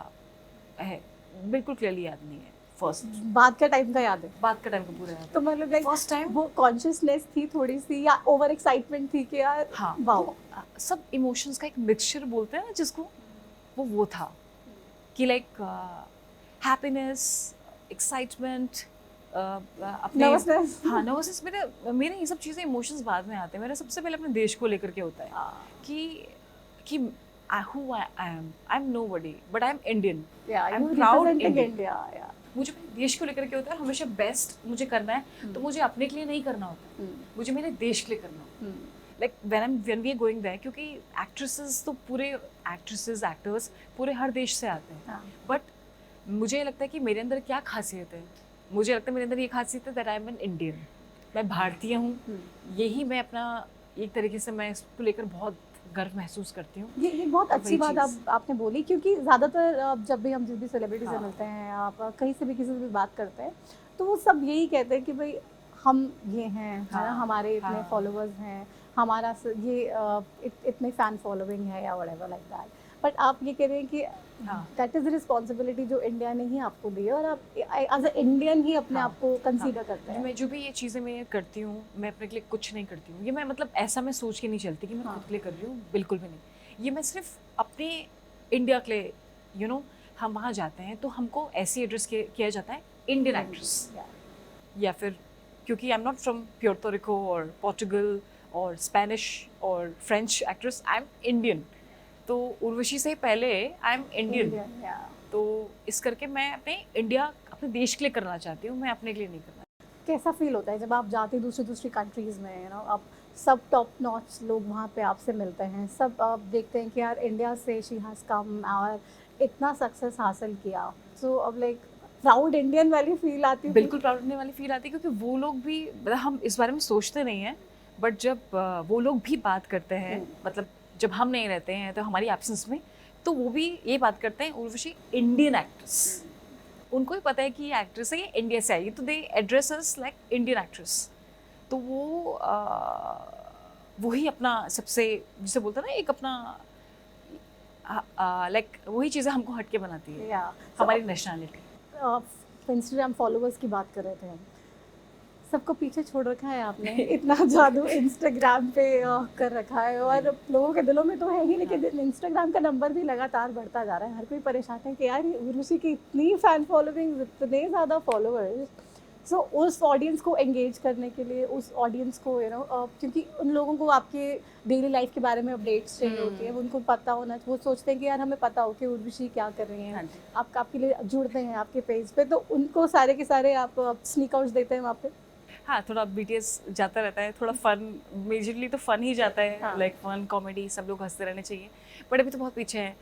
है, बिल्कुल क्लियरली याद नहीं है। फर्स्ट बात का टाइम का याद है? बात का टाइम का पूरा याद तो मतलब लाइक फर्स्ट टाइम। वो कॉन्शियसनेस थी थोड़ी सी या ओवर एक्साइटमेंट थी कि यार हाँ, वाओ, सब इमोशंस का एक मिक्सचर बोलते हैं ना जिसको, वो था कि लाइक हैप्पीनेस, एक्साइटमेंट, अपने नर्वसनेस। हाँ नर्वसनेस। मेरे ये सब चीज़ें इमोशंस बाद में आते हैं। मेरा सबसे पहले अपने देश को लेकर के होता है कि who I am nobody but I am Indian. I'm proud Indian. India. या मुझे अपने देश को लेकर के होता है, हमेशा बेस्ट मुझे करना है। तो मुझे अपने के लिए नहीं करना होता, मुझे मेरे देश के लिए करना होता है। Like when we are going there, क्योंकि एक्ट्रेसेस तो पूरे एक्टर्स पूरे हर देश से आते हैं। बट मुझे लगता है कि मेरे अंदर क्या खासियत है, मुझे लगता है मेरे अंदर ये खासियत है that I am an Indian. मैं भारतीय हूँ। यही मैं अपना एक तरीके से मैं इसको लेकर बहुत गर्व महसूस करती हूँ। ये बहुत अच्छी बात आपने बोली, क्योंकि ज़्यादातर जब भी हम जिस भी सेलिब्रिटी से मिलते हैं, आप कहीं से भी किसी से भी बात करते हैं, तो वो सब यही कहते हैं कि भाई हम ये हैं, है ना, हमारे इतने फॉलोअर्स हैं, हमारा ये इतने फैन फॉलोइंग है या व्हाटएवर लाइक दैट। बट आप ये कह रहे हैं कि दैट इज़ रिस्पॉन्सिबिलिटी जो इंडिया ने ही आपको दी है, और आप एज अ इंडियन ही अपने आप को कंसीडर करते हैं। मैं जो भी ये चीज़ें मैं करती हूँ, मैं अपने के लिए कुछ नहीं करती हूँ। ये मैं मतलब ऐसा मैं सोच के नहीं चलती कि मैं खुद के लिए कर रही हूँ, बिल्कुल भी नहीं। ये मैं सिर्फ अपने इंडिया के लिए, हम वहाँ जाते हैं तो हमको ऐसे एड्रेस किया जाता है इंडियन एक्ट्रेस, या फिर क्योंकि I am not from Puerto रिको और पोर्टुगल और स्पेनिश और French actress, I am Indian. तो उर्वशी से पहले आई एम इंडियन। तो इस करके मैं अपने देश के लिए करना चाहती हूँ, मैं अपने के लिए नहीं करना। कैसा फील होता है जब आप जाते हैं दूसरी कंट्रीज़ में, आप सब टॉप नॉच लोग वहाँ पे आपसे मिलते हैं, सब आप देखते हैं कि यार इंडिया से शी हैज़ कम और इतना सक्सेस हासिल किया, सो अब लाइक प्राउड इंडियन वाली फील आती है? बिल्कुल प्राउड इंडियन वाली फील आती है, क्योंकि वो लोग भी, मतलब हम इस बारे में सोचते नहीं हैं, बट जब वो लोग भी बात करते हैं, मतलब जब हम नहीं रहते हैं तो हमारी एब्सेंस में, तो वो भी ये बात करते हैं उर्वशी इंडियन एक्ट्रेस। उनको भी पता है कि ये एक्ट्रेस है, ये इंडिया से आई, तो they address us like Indian actress. तो वही अपना सबसे, जिसे बोलते हैं ना, एक अपना लाइक वही चीज़ें हमको हटके बनाती है, हमारी नेशनैलिटी। इंस्टाग्राम फॉलोअर्स की बात कर रहे थे हम, सबको पीछे छोड़ रखा है आपने, इतना जादू इंस्टाग्राम पे कर रखा है, और लोगों के दिलों में तो है ही, लेकिन इंस्टाग्राम का नंबर भी लगातार बढ़ता जा रहा है। हर कोई परेशान है कि यार उर्वशी की इतनी फ़ैन फॉलोइंग, इतने ज़्यादा फॉलोअर्स, सो उस ऑडियंस को एंगेज करने के लिए, उस ऑडियंस को क्योंकि उन लोगों को आपके डेली लाइफ के बारे में अपडेट्स चाहिए होती है, उनको पता होना, वो सोचते हैं कि यार हमें पता हो कि उर्वशी क्या कर रही हैं। आपके लिए जुड़ते हैं आपके पेज पे, तो उनको सारे के सारे आप स्नीक आउट्स देते हैं वहाँ पे? हाँ, थोड़ा BTS जाता रहता है, थोड़ा फन, मेजरली तो फन ही जाता है, लाइक फन कॉमेडी, सब लोग हंसते रहने चाहिए। बट अभी तो बहुत पीछे हैं,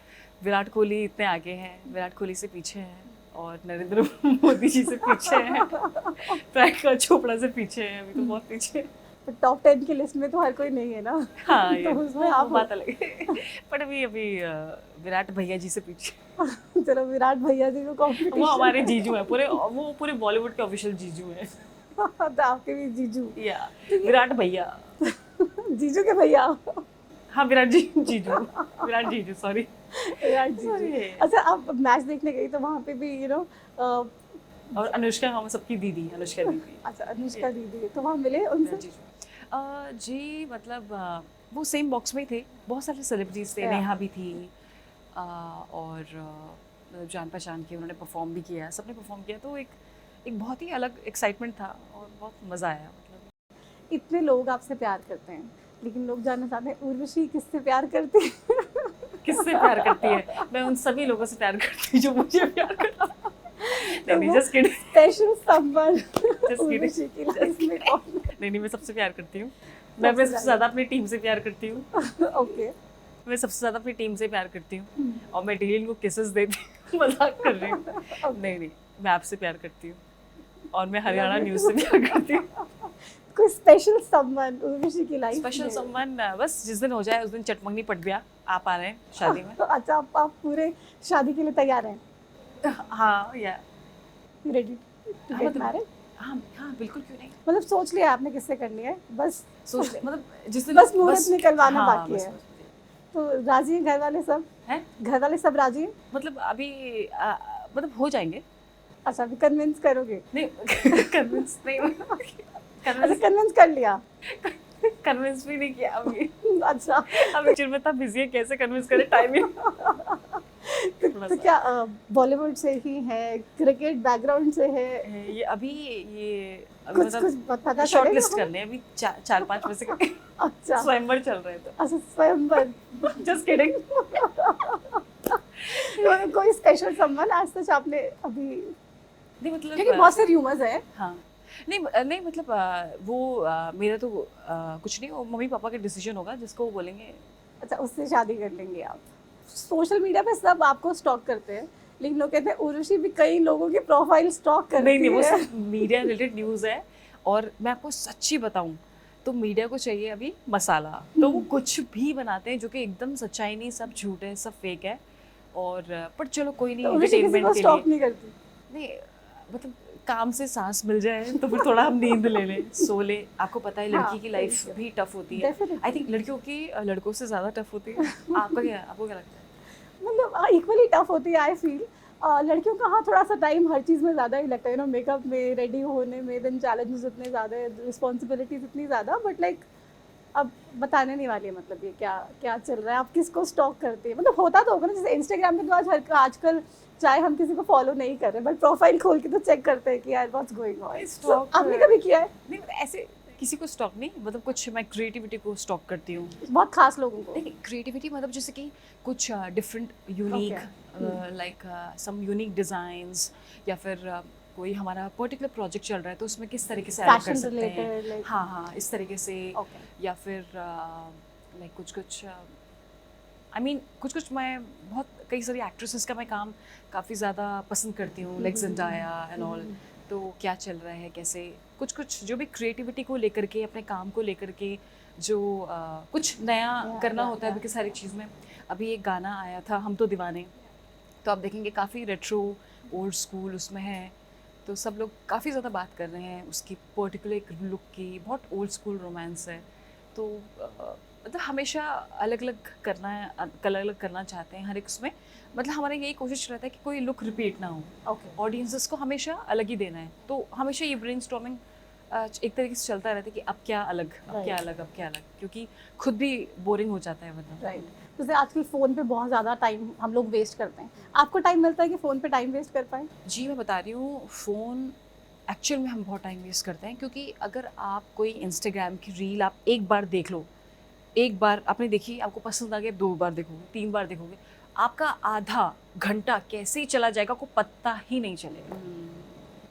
विराट कोहली इतने आगे हैं, विराट कोहली से पीछे हैं, और नरेंद्र मोदी जी से पीछे हैं, प्रियंका चोपड़ा से पीछे हैं, अभी तो बहुत पीछे हैं। तो टॉप 10 की लिस्ट में तो हर कोई नहीं है ना। हाँ, तो उसमें आप बात अलग है। बट अभी विराट भैया जी से पीछे। चलो विराट भैया जी को कॉम्पिटिशन, वो हमारे जीजू हैं, वो पूरे बॉलीवुड के ऑफिशियल जीजू हैं। तो आपके भी जीजू? या विराट भैया। जीजू के भैया? हाँ, विराट जीजू, सॉरी, विराट जीजू। अच्छा, आप मैच देखने गई तो वहाँ पे भी और अनुष्का, हम सबकी दीदी, अनुष्का दीदी। अच्छा, अनुष्का दीदी, तो वहाँ मिले उनसे? जी, मतलब वो सेम बॉक्स में ही थे, बहुत सारे सेलिब्रिटीज थे, नेहा भी थी, और मतलब जान पहचान के उन्होंने परफॉर्म भी किया, सबने परफॉर्म किया, तो एक बहुत ही अलग एक्साइटमेंट था और बहुत मज़ा आया। मतलब इतने लोग आपसे प्यार करते हैं, लेकिन लोग जानना चाहते हैं उर्वशी किससे प्यार करती है? किससे प्यार करती है? मैं उन सभी लोगों से प्यार करती हूँ जो मुझे प्यार करते हैं। नहीं, just kidding. Special someone Urvashi की लाइफ में कौन? नहीं, मैं सबसे प्यार करती हूँ। मैं सबसे ज़्यादा अपनी टीम से प्यार करती हूँ। ओके, मैं सबसे ज़्यादा अपनी टीम से प्यार करती हूँ, और मैं डेली इनको किसेस देती हूँ। मजाक कर रही हूँ। नहीं, मैं आपसे प्यार करती हूँ, और मैं हरियाणा न्यूज़ से प्यार करती हूँ। कोई स्पेशल समवन उर्वशी की लाइफ में? स्पेशल समवन बस जिस दिन हो जाए उस दिन चटमंगनी पट गया, आप आ रहे हैं शादी में। अच्छा, आप पूरे शादी के लिए तैयार हैं? हाँ, या रेडी टू गेट मैरिड? हाँ, बिल्कुल, क्यों नहीं। मतलब सोच लिया आपने किससे करनी है? बस सोच ले, मतलब जिस दिन बस मुहूर्त निकलवाना हाँ, बाकी है। तो राजी हैं घर वाले सब? हैं? घर वाले सब राजी हैं? मतलब अभी मतलब हो जाएंगे। अच्छा, अभी कन्विंस करोगे? नहीं कन्विंस नहीं, अच्छा, कन्विंस कन्विंस कर लिया। कन्विंस भी नहीं किया अभी। अच्छा। अब एक्चुअली में इतना बिजी है, कैसे कन्विंस करे, टाइम ही थोड़ा तो सा क्या बॉलीवुड से ही है, क्रिकेट बैकग्राउंड से है? है। ये अभी कुछ कुछ मतलब पता शॉर्ट चलेगा लिस्ट हमें? करने हैं अभी, 4-5 में से अच्छा। स्वयंवर चल रहे थे। अच्छा, स्वयंवर। Just kidding. कोई स्पेशल सम्मान आज तक आपने अभी, नहीं मतलब क्योंकि बहुत से रूमर्स है। हाँ नहीं नहीं मतलब वो मेरा तो कुछ नहीं, वो मम्मी पापा का डिसीजन होगा, जिसको वो बोलेंगे। अच्छा, उससे शादी कर लेंगे आप? सोशल मीडिया पे सब आपको स्टॉक करते हैं, लेकिन लोग कहते हैं उर्वशी भी कई लोगों की प्रोफाइल स्टॉक करती नहीं नहीं, वो है। सब मीडिया रिलेटेड न्यूज़ है। और मैं आपको सच्ची बताऊं तो मीडिया को चाहिए अभी मसाला, तो वो कुछ भी बनाते हैं जो कि एकदम सच्चाई नहीं, सब झूठ है, सब फेक है। और पर चलो कोई नहीं, तो उर्वशी किसी को एंटरटेनमेंट के स्टॉक लिए नहीं करती? नहीं, मतलब काम से सांस मिल जाए तो फिर थोड़ा हम नींद ले लें, सो ले। आपको पता है लड़की हाँ, की लाइफ बिल्कुल। भी टफ होती है। Definitely. आई थिंक लड़कियों की लड़कों से ज़्यादा टफ होती है। आपको क्या लगता है? मतलब इक्वली टफ होती है आई फील। लड़कियों का हाँ थोड़ा सा टाइम हर चीज़ में ज़्यादा ही लगता है, मेकअप में, रेडी होने में, देन चैलेंजेस इतने ज़्यादा है, रिस्पॉन्सिबिलिटीज इतनी ज़्यादा, बट लाइक अब बताने नहीं वाली है। मतलब ये क्या क्या चल रहा है, आप किसको स्टॉक करते हैं? मतलब होता तो होगा ना, जैसे इंस्टाग्राम पे तो आजकल चाहे हम किसी को फॉलो नहीं कर रहे, बट प्रोफाइल खोल के तो चेक करते हैं कि यार व्हाट्स गोइंग ऑन। Stalk आपने कभी किया है? नहीं, ऐसे किसी को स्टॉक नहीं, मतलब कुछ मैं क्रिएटिविटी को स्टॉक करती हूँ। बहुत खास लोगों को? देखिए क्रिएटिविटी मतलब जैसे कि कुछ different unique, like some unique designs, या फिर कोई हमारा पर्टिकुलर प्रोजेक्ट चल रहा है तो उसमें किस तरीके से ऐड कर फैशन सकते हैं। Related like? हाँ हाँ, इस तरीके से। ओके। या फिर लाइक कुछ आई मीन कुछ मैं बहुत कई सारी एक्ट्रेसेस का मैं काम काफ़ी ज़्यादा पसंद करती हूँ, लाइक ज़ेंडाया एंड ऑल। तो क्या चल रहा है, कैसे कुछ जो भी क्रिएटिविटी को लेकर के, अपने काम को लेकर के जो कुछ नया करना होता है, बिकॉज हर एक चीज़ में। अभी एक गाना आया था हम तो दीवाने, तो आप देखेंगे काफ़ी रेट्रो ओल्ड स्कूल उसमें है, तो सब लोग काफ़ी ज़्यादा बात कर रहे हैं उसकी पर्टिकुलर एक लुक की, बहुत ओल्ड स्कूल रोमांस है। तो मतलब हमेशा अलग अलग करना चाहते हैं हर एक उसमें। मतलब हमारा यही कोशिश रहता है कि कोई लुक रिपीट ना हो, ओके। ऑडियंसेस को हमेशा अलग ही देना है। तो हमेशा ये ब्रेनस्टॉर्मिंग एक तरीके से चलता रहता है कि अब क्या अलग, अब क्या अलग, अब क्या अलग, क्योंकि खुद भी बोरिंग हो जाता है मतलब। राइट। जैसे आजकल फ़ोन पे बहुत ज़्यादा टाइम हम लोग वेस्ट करते हैं, आपको टाइम मिलता है कि फ़ोन पे टाइम वेस्ट कर पाएँ? जी मैं बता रही हूँ, फ़ोन एक्चुअल में हम बहुत टाइम वेस्ट करते हैं, क्योंकि अगर आप कोई इंस्टाग्राम की रील आप एक बार देख लो, एक बार आपने देखी, आपको पसंद आ गया, 2 बार देखोगे, 3 बार देखोगे, आपका आधा घंटा कैसे ही चला जाएगा आपको पता ही नहीं चलेगा।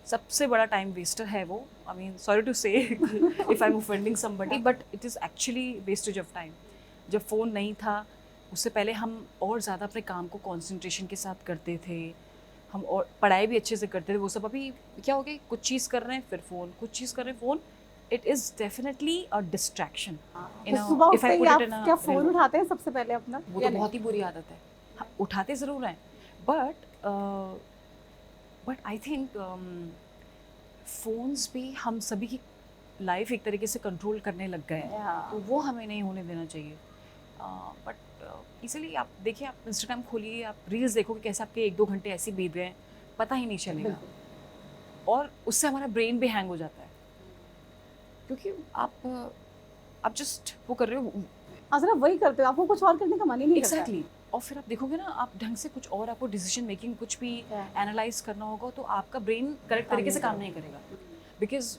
सबसे बड़ा टाइम वेस्टर है वो। आई मीन सॉरी टू से if I am offending somebody, but it is actually wastage of time. जब फ़ोन नहीं था उससे पहले हम और ज़्यादा अपने काम को कंसंट्रेशन के साथ करते थे, हम और पढ़ाई भी अच्छे से करते थे। वो सब अभी क्या हो गया, कुछ चीज़ कर रहे हैं फिर फ़ोन, कुछ चीज़ कर रहे हैं phone. It is definitely a distraction. तो सुबह उठते ही आप क्या फ़ोन उठाते हैं सबसे पहले अपना? वो तो बहुत ही बुरी आदत है। हाँ, उठाते ज़रूर हैं, बट आई थिंक फ़ोन्स भी हम सभी की लाइफ एक तरीके से कंट्रोल करने लग गए हैं, तो वो हमें नहीं होने देना चाहिए। बट इसीलिए आप देखिए, आप इंस्टाग्राम खोलिए, आप रील्स देखोगे, कैसे आपके 1-2 घंटे ऐसे बीत गए पता ही नहीं चलेगा। और उससे हमारा ब्रेन भी हैंग हो जाता है, क्योंकि आप जस्ट वो कर रहे हो। सिर्फ वही करते हो, आपको कुछ और करने का मन ही नहीं करता। एग्जैक्टली। और फिर आप देखोगे ना, आप ढंग से कुछ और, आपको डिसीजन मेकिंग कुछ भी एनालाइज करना होगा तो आपका ब्रेन करेक्ट तरीके से काम नहीं करेगा। बिकॉज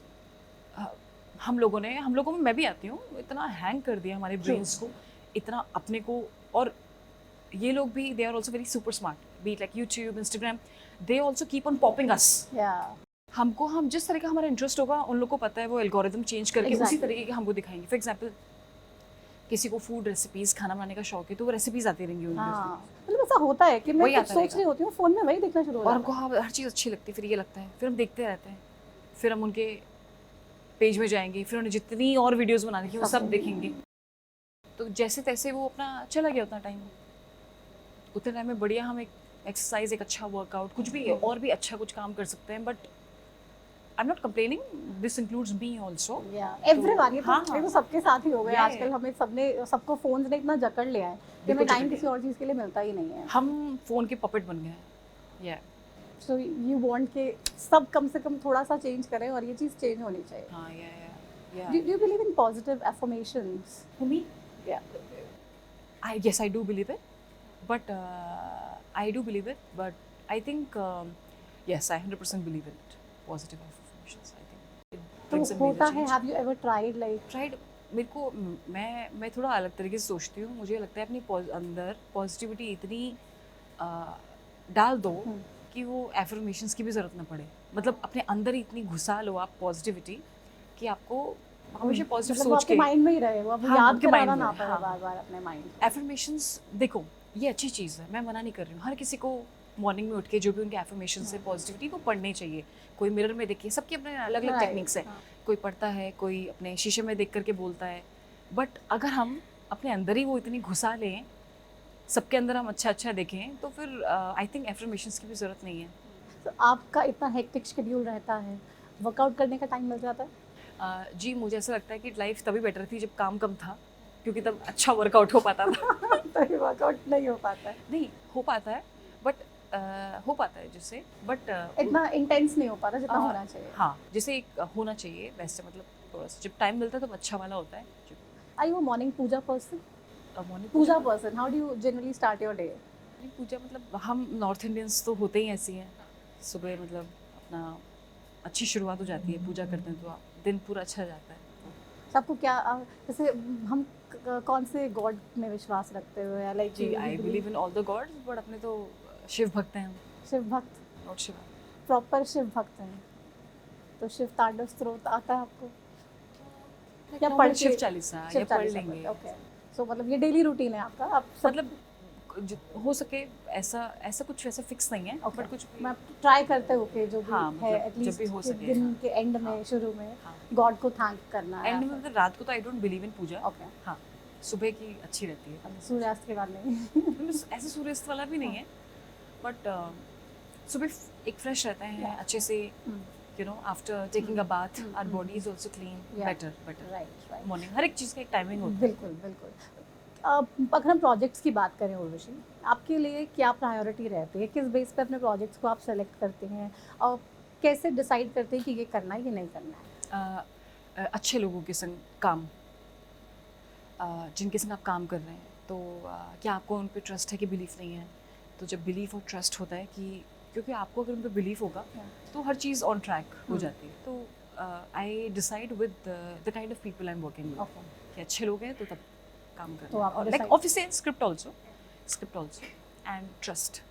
हम लोगों में मैं भी आती हूँ, इतना हैंग कर दिया हमारे ब्रेन्स को, इतना अपने को। और ये लोग भी, they are also very super smart, be like YouTube, Instagram, they also keep on popping us. हमको, हम जिस तरह का हमारा इंटरेस्ट होगा, उन लोग को पता है, वो एल्गोरिदम चेंज करके उसी तरीके के हमको दिखाएंगे। फॉर एग्जाम्पल, किसी को फूड रेसिपीज, खाना बनाने का शौक है, तो वो रेसिपीज आती रहेंगी उनकी। मतलब ऐसा होता है कि मैं कुछ सोच रही होती हूँ, फोन में वही देखना शुरू हो जाता है, और हमको हर चीज़ अच्छी लगती है, फिर ये लगता है, फिर हम देखते रहते हैं, फिर हम उनके पेज में जाएंगे, फिर उन्हें जितनी और वीडियोस बनाने की वो सब देखेंगे। तो जैसे तैसे वो अपना चला गया उतना टाइम, उतने टाइम में बढ़िया हम एक एक्सरसाइज, एक अच्छा वर्कआउट, कुछ भी और भी अच्छा कुछ काम कर सकते हैं। But I am not complaining, this includes me also, everyone. ये तो सबके साथ ही हो गया आजकल। हमें सबको फोन ने इतना जकड़ लिया है कि हमें टाइम किसी और चीज़ के लिए मिलता ही नहीं है। हम फोन के पपेट बन गए हैं। सो यू वांट के सब कम से कम थोड़ा सा चेंज करें और ये चीज़ चेंज होनी चाहिए. हाँ, या Do you believe in positive affirmations? for me, Yeah. yes, I do believe it, but I think yes, I 100% believe in it. Positive affirmations, I think it तो brings a होता major है. change. Have you ever tried like? Tried. मेरे को मैं थोड़ा अलग तरीके से सोचती हूँ. मुझे लगता है अपनी अंदर पॉजिटिविटी इतनी डाल दो कि वो एफर्मेशंस की भी ज़रूरत ना पड़े. मतलब अपने अंदर ही इतनी घुसा लो आप पॉजिटिविटी कि आपको हमेशा पॉजिटिव मतलब वो सोच आपके के माइंड में ही रहे, वो आपको हाँ, याद आपके कराना mind में ना रहे, पड़े हाँ. बार-बार अपने माइंड. एफर्मेशंस देखो ये अच्छी चीज़ है, मैं मना नहीं कर रही हूँ. हर किसी को मॉर्निंग में उठ के जो भी उनके एफर्मेशन है पॉजिटिविटी वो पढ़ने चाहिए. कोई मिरर में देखिए, सबके अपने अलग अलग Right, टेक्निक्स है. हाँ. कोई पढ़ता है, कोई अपने शीशे में देख करके बोलता है. बट अगर हम अपने अंदर ही वो इतनी घुसा लें, सबके अंदर हम अच्छा अच्छा देखें, तो फिर आई थिंक एफर्मेशंस की भी ज़रूरत नहीं है. तो आपका इतना हेक्टिक शेड्यूल रहता है, वर्कआउट करने का टाइम मिल जाता है? जी मुझे ऐसा लगता है कि लाइफ तभी बेटर थी जब काम कम था, क्योंकि तब अच्छा वर्कआउट हो पाता था. तभी वर्कआउट नहीं हो पाता है. नहीं हो पाता है, बट हो पाता है जिससे, बट इतना इंटेंस नहीं हो पाता जितना होना चाहिए. हाँ, जैसे एक होना चाहिए वैसे, मतलब थोड़ा सा जब टाइम मिलता है तब अच्छा वाला होता है. Are you a morning puja person? Morning Puja person. How do you generally start your day? पूजा, मतलब हम नॉर्थ इंडियंस तो होते ही ऐसी हैं. सुबह मतलब अपना अच्छी शुरुआत हो जाती है, पूजा करते हैं तो दिन पूरा अच्छा जाता है. तो आपको क्या जैसे हम कौन से गॉड में विश्वास रखते हो या लाइक? जी I believe in all the gods, but अपने तो शिव भक्त हैं हम, शिव भक्त, नॉट शिवा. प्रॉपर शिव भक्त हैं. तो शिव तांडव स्तोत्र आता है आपको? या Normal पढ़ के? शिव चालीसा या शिव पढ़ चालीसा लेंगे. पढ़ते, ओके. सो मतलब ये डेली रूटीन है आपका? आप सब मतलब हो सके ऐसा कुछ वैसा फिक्स नहीं है, Okay. बट कुछ भी. मैं ट्राई करते हो कि जो भी हाँ, है मतलब एटलीस्ट जब भी हो सके, दिन हाँ. के एंड में, हाँ. शुरू में हाँ. गॉड को थैंक करना है. एंड में मतलब रात को तो I don't believe in puja. Okay. हाँ, सुबह की अच्छी रहती है. सूर्यास्त के बाद नहीं. मतलब ऐसे सूर्यास्त वाला भी नहीं है, बट सुबह एक फ्रेश रहते हैं Yeah. अच्छे से, you know, after taking a bath our body is also clean. Yeah. Better right right. Morning. हर एक चीज़ का एक टाइमिंग होता है. बिल्कुल बिल्कुल. अगर हम प्रोजेक्ट्स की बात करें उर्वशी, आपके लिए क्या प्रायोरिटी रहती है? किस बेस पे अपने प्रोजेक्ट्स को आप सेलेक्ट करते हैं और कैसे डिसाइड करते हैं कि ये करना है, ये नहीं करना है? अच्छे लोगों के संग काम, जिनके संग आप काम कर रहे हैं, तो क्या आपको उन पे ट्रस्ट है कि बिलीफ नहीं है? तो जब बिलीफ और ट्रस्ट होता है कि, क्योंकि आपको अगर उन पे बिलीफ होगा तो हर चीज़ ऑन ट्रैक हो जाती है. तो I decide with the kind of people I am working with, okay. कि अच्छे लोग हैं तो तब काम तो करना. आप और like decide- obviously script also and trust.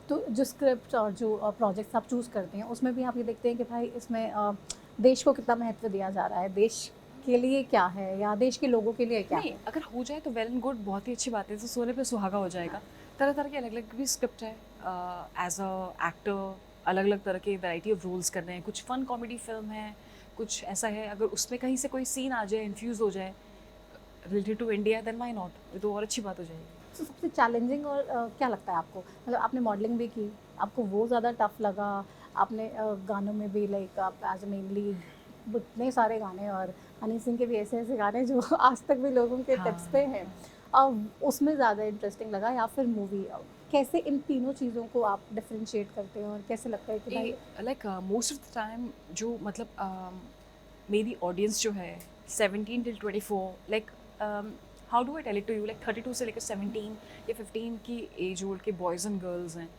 तो जो स्क्रिप्ट और जो प्रोजेक्ट्स आप चूज़ करते हैं उसमें भी आप ये देखते हैं कि भाई इसमें देश को कितना महत्व दिया जा रहा है, देश के लिए क्या है या देश के लोगों के लिए क्या नहीं, है? अगर हो जाए तो वेल एंड गुड, बहुत ही अच्छी बात है. तो सोने पे सुहागा हो जाएगा. तरह तरह के अलग अलग भी स्क्रिप्ट है. एज अ एक्टर अलग अलग तरह के वैरायटी ऑफ रोल्स कर रहे हैं. कुछ फन कॉमेडी फिल्म है, कुछ ऐसा है अगर उसमें कहीं से कोई सीन आ जाए, इन्फ्यूज़ हो जाए related to India, then why not. ये तो और अच्छी बात हो जाएगी. तो सबसे चैलेंजिंग और क्या लगता है आपको? मतलब आपने मॉडलिंग भी की, आपको वो ज़्यादा टफ लगा? आपने गानों में भी लाइक आप एज अ मेन लीड इतने सारे गाने, और हनी सिंह के भी ऐसे ऐसे गाने जो आज तक भी लोगों के टिप्स पे हैं, उसमें ज़्यादा इंटरेस्टिंग लगा या फिर मूवी? कैसे इन तीनों चीज़ों को आप डिफरेंशिएट करते हैं और कैसे लगता है कि भाई like most of the time जो मतलब मेरी ऑडियंस जो है 17 till 24, like how do I tell it to you, like 32 से लेकर 17 या 15 की एज होल्ड के बॉयज़ एंड गर्ल्स हैं.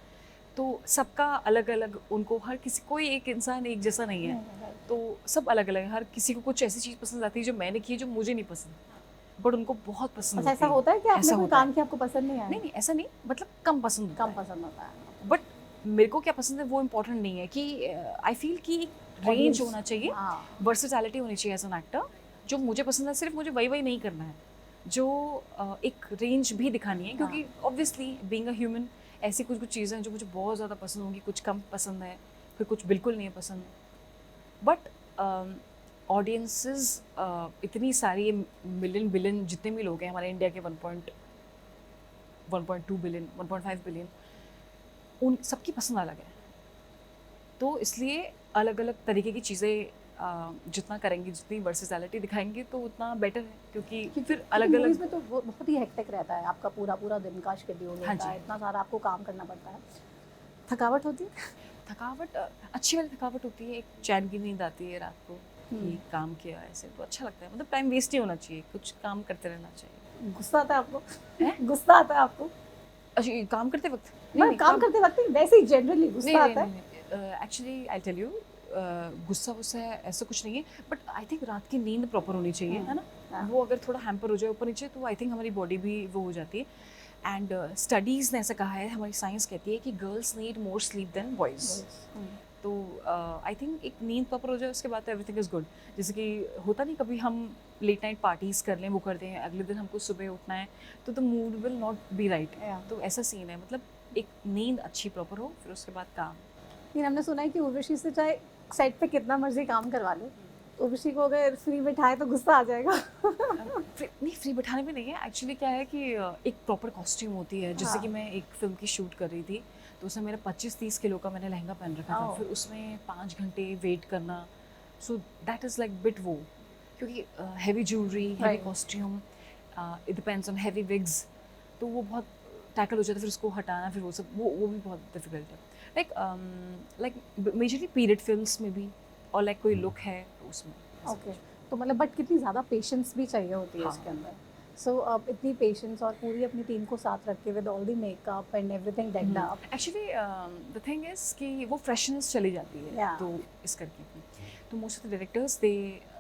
तो सबका अलग अलग, उनको हर किसी, कोई एक इंसान एक जैसा नहीं है. तो सब अलग अलग है. हर किसी को कुछ ऐसी चीज़ पसंद आती है जो मैंने की है जो मुझे नहीं पसंद, बट उनको बहुत पसंद अच्छा, होती ऐसा होता है कि आपने ऐसा कोई होता काम है. किया आपको पसंद नहीं आया? नहीं नहीं, ऐसा नहीं, मतलब कम पसंद होता कम है. पसंद होता है. बट मेरे को क्या पसंद है वो इम्पोर्टेंट नहीं है. कि आई फील कि रेंज Audience- होना चाहिए, हाँ. वर्सेटैलिटी होनी चाहिए एज एन एक्टर. जो मुझे पसंद है सिर्फ मुझे वही वही नहीं करना है, जो एक रेंज भी दिखानी है. क्योंकि ऑब्वियसली बीइंग अ ह्यूमन ऐसी कुछ कुछ चीज़ें हैं जो मुझे बहुत ज़्यादा पसंद होंगी, कुछ कम पसंद है, फिर कुछ बिल्कुल नहीं है पसंद. बट ऑडियंसेस इतनी सारी, मिलियन बिलियन जितने भी लोग हैं हमारे इंडिया के 1.2 बिलियन 1.5 बिलियन, उन सबकी पसंद अलग है. तो इसलिए अलग अलग तरीके की चीज़ें जितना करेंगे, जितनी वर्सेटैलिटी दिखाएंगे तो उतना बेटर है. क्योंकि फिर अलग अलग मूवीज में तो बहुत ही हेक्टिक रहता है, आपका पूरा पूरा दिन का शेड्यूल हाँ होता है, जी. इतना सारा आपको काम करना पड़ता है. थकावट होती है? थकावट अच्छी वाली थकावट होती है, एक चैन की नींद आती है रात को कि हम्म। काम किया ऐसे, तो अच्छा लगता है, मतलब टाइम वेस्ट नहीं होना चाहिए, कुछ काम करते रहना चाहिए। गुस्सा आता है आपको? हैं? गुस्सा आता है आपको? अच्छा, ये काम करते वक्त? मतलब काम करते वक्त ही, वैसे ही जनरली नहीं गुस्सा नहीं आता है? नहीं, एक्चुअली आई टेल यू, गुस्सा वुस्सा है ऐसा कुछ नहीं है, बट आई थिंक रात की नींद प्रॉपर होनी चाहिए, है ना? हाँ। वो अगर थोड़ा हैम्पर हो जाए ऊपर नीचे तो आई थिंक हमारी बॉडी भी वो हो जाती है। एंड स्टडीज़ ने ऐसा कहा है, हमारी साइंस कहती है कि girls need more sleep than boys. Hmm. तो आई थिंक एक नींद प्रॉपर हो जाए उसके बाद तो एवरीथिंग इज़ गुड। जैसे कि होता नहीं, कभी हम लेट नाइट पार्टीज़ कर लें, वो करते हैं, अगले दिन हमको सुबह उठना है तो the mood will not be right. Yeah. तो ऐसा सीन है, मतलब एक नींद अच्छी प्रॉपर हो, फिर उसके बाद काम। लेकिन हमने सुना है कि उर्वशी से चाहे सेट पे कितना मर्जी काम करवा लो, उर्वशी को अगर फ्री बिठाए तो गुस्सा आ जाएगा। नहीं, फ्री बैठाने में नहीं है, एक्चुअली क्या है कि एक प्रॉपर कॉस्ट्यूम होती है। जैसे हाँ। कि मैं एक फिल्म की शूट कर रही थी, तो उसमें मेरा 25-30 किलो का मैंने लहंगा पहन रखा था, ओह। फिर उसमें 5 घंटे वेट करना, so that is like bit वो, क्योंकि heavy jewellery, heavy Right. Costume, it depends on heavy wigs, तो वो बहुत टैकल हो जाता है, फिर उसको हटाना, फिर वो सब वो भी बहुत डिफिकल्ट है। लाइक मेजरली पीरियड फिल्म्स में भी, और लाइक कोई लुक है तो उसमें। ओके। तो मतलब बट कितनी ज़्यादा पेशेंस भी चाहिए होती है हाँ। इसके अंदर। सो अब इतनी पेशेंस और पूरी अपनी टीम को साथ रख के with all the makeup and everything decked up. Actually the thing is कि वो फ्रेशनेस चली जाती है, Yeah. तो इस करके तो मोस्ट ऑफ द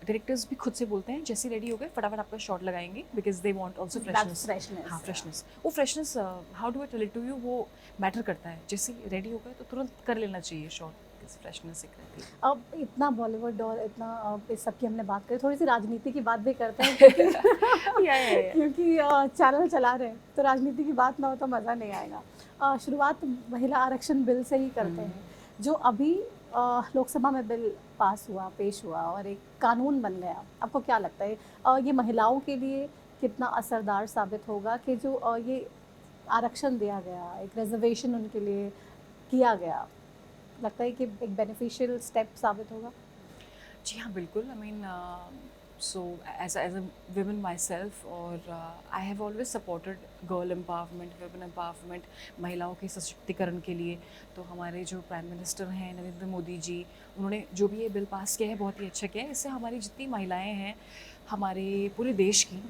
डायरेक्टर्स भी खुद से बोलते हैं जैसे रेडी हो गए फटाफट आपका शॉट लगाएंगे, because they want also freshness. Freshness. हाँ, फ्रेशनेस, वो freshness, how do I tell it to you, वो मैटर करता है। जैसे रेडी हो गए तो तुरंत कर लेना चाहिए शॉट, फ्रेशनेस एक रहती है। अब इतना बॉलीवुड और इतना इस सब की हमने बात करी, थोड़ी सी राजनीति की बात भी करते हैं क्योंकि या क्योंकि चैनल चला रहे हैं तो राजनीति की बात ना हो तो मज़ा नहीं आएगा। शुरुआत महिला आरक्षण बिल से ही करते हैं, जो अभी लोकसभा में बिल पास हुआ, पेश हुआ और एक कानून बन गया। आपको क्या लगता है ये महिलाओं के लिए कितना असरदार साबित होगा कि जो ये आरक्षण दिया गया, एक रिजर्वेशन उनके लिए किया गया, लगता है कि एक बेनिफिशियल स्टेप साबित होगा? जी हाँ, बिल्कुल। I mean so as a woman myself, और I have always supported girl empowerment, women empowerment, महिलाओं के सशक्तिकरण के लिए। तो हमारे जो प्राइम मिनिस्टर हैं नरेंद्र मोदी जी, उन्होंने जो भी ये बिल पास किया है बहुत ही अच्छा किया है। इससे हमारी जितनी महिलाएं हैं हमारे पूरे देश की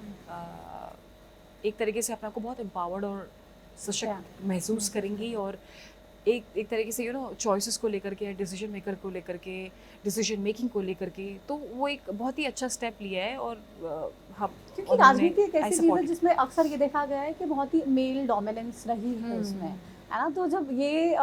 एक तरीके से अपने आप को बहुत एम्पावर्ड और सशक्त महसूस करेंगी, और एक तरीके से चॉइसेस को लेकर के, डिसीजन मेकर को लेकर के, डिसीजन मेकिंग को लेकर के, तो वो एक बहुत ही अच्छा स्टेप लिया है। और हम, क्योंकि राजनीति एक ऐसी चीज़ है जिसमें अक्सर ये देखा गया है कि बहुत ही मेल डोमिनेंस रही है उसमें, है ना? तो जब ये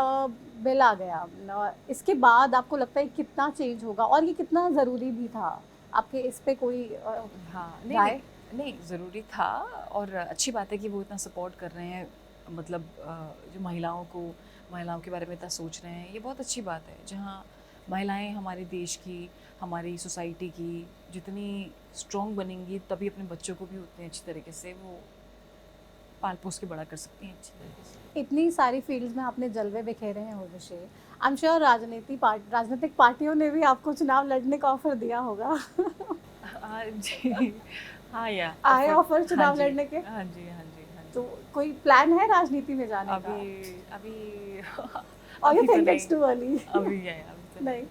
बिल आ गया, इसके बाद आपको लगता है कितना चेंज होगा और ये कितना ज़रूरी भी था? आपके इस पे कोई हाँ, राय? नहीं ज़रूरी था, और अच्छी बात है कि वो इतना सपोर्ट कर रहे हैं, मतलब जो महिलाओं के बारे में इतना सोच रहे हैं, ये बहुत अच्छी बात है। जहाँ महिलाएं हमारे देश की, हमारी सोसाइटी की जितनी स्ट्रॉन्ग बनेंगी, तभी अपने बच्चों को भी उतनी अच्छी तरीके से वो पाल पोस के बड़ा कर सकती हैं अच्छी तरीके से। इतनी सारी फील्ड्स में आपने जलवे बिखेरे हैं उर्वशी। आई एम श्योर राजनीतिक पार्टियों ने भी आपको चुनाव लड़ने का ऑफर दिया होगा। जी हाँ, या आए ऑफर चुनाव लड़ने के? हाँ जी, हाँ जी, हाँ जी। तो कोई प्लान है राजनीति में जाने का? अभी और यू अभी तो थिंक इट्स नहीं। Too early? अभी तो नहीं,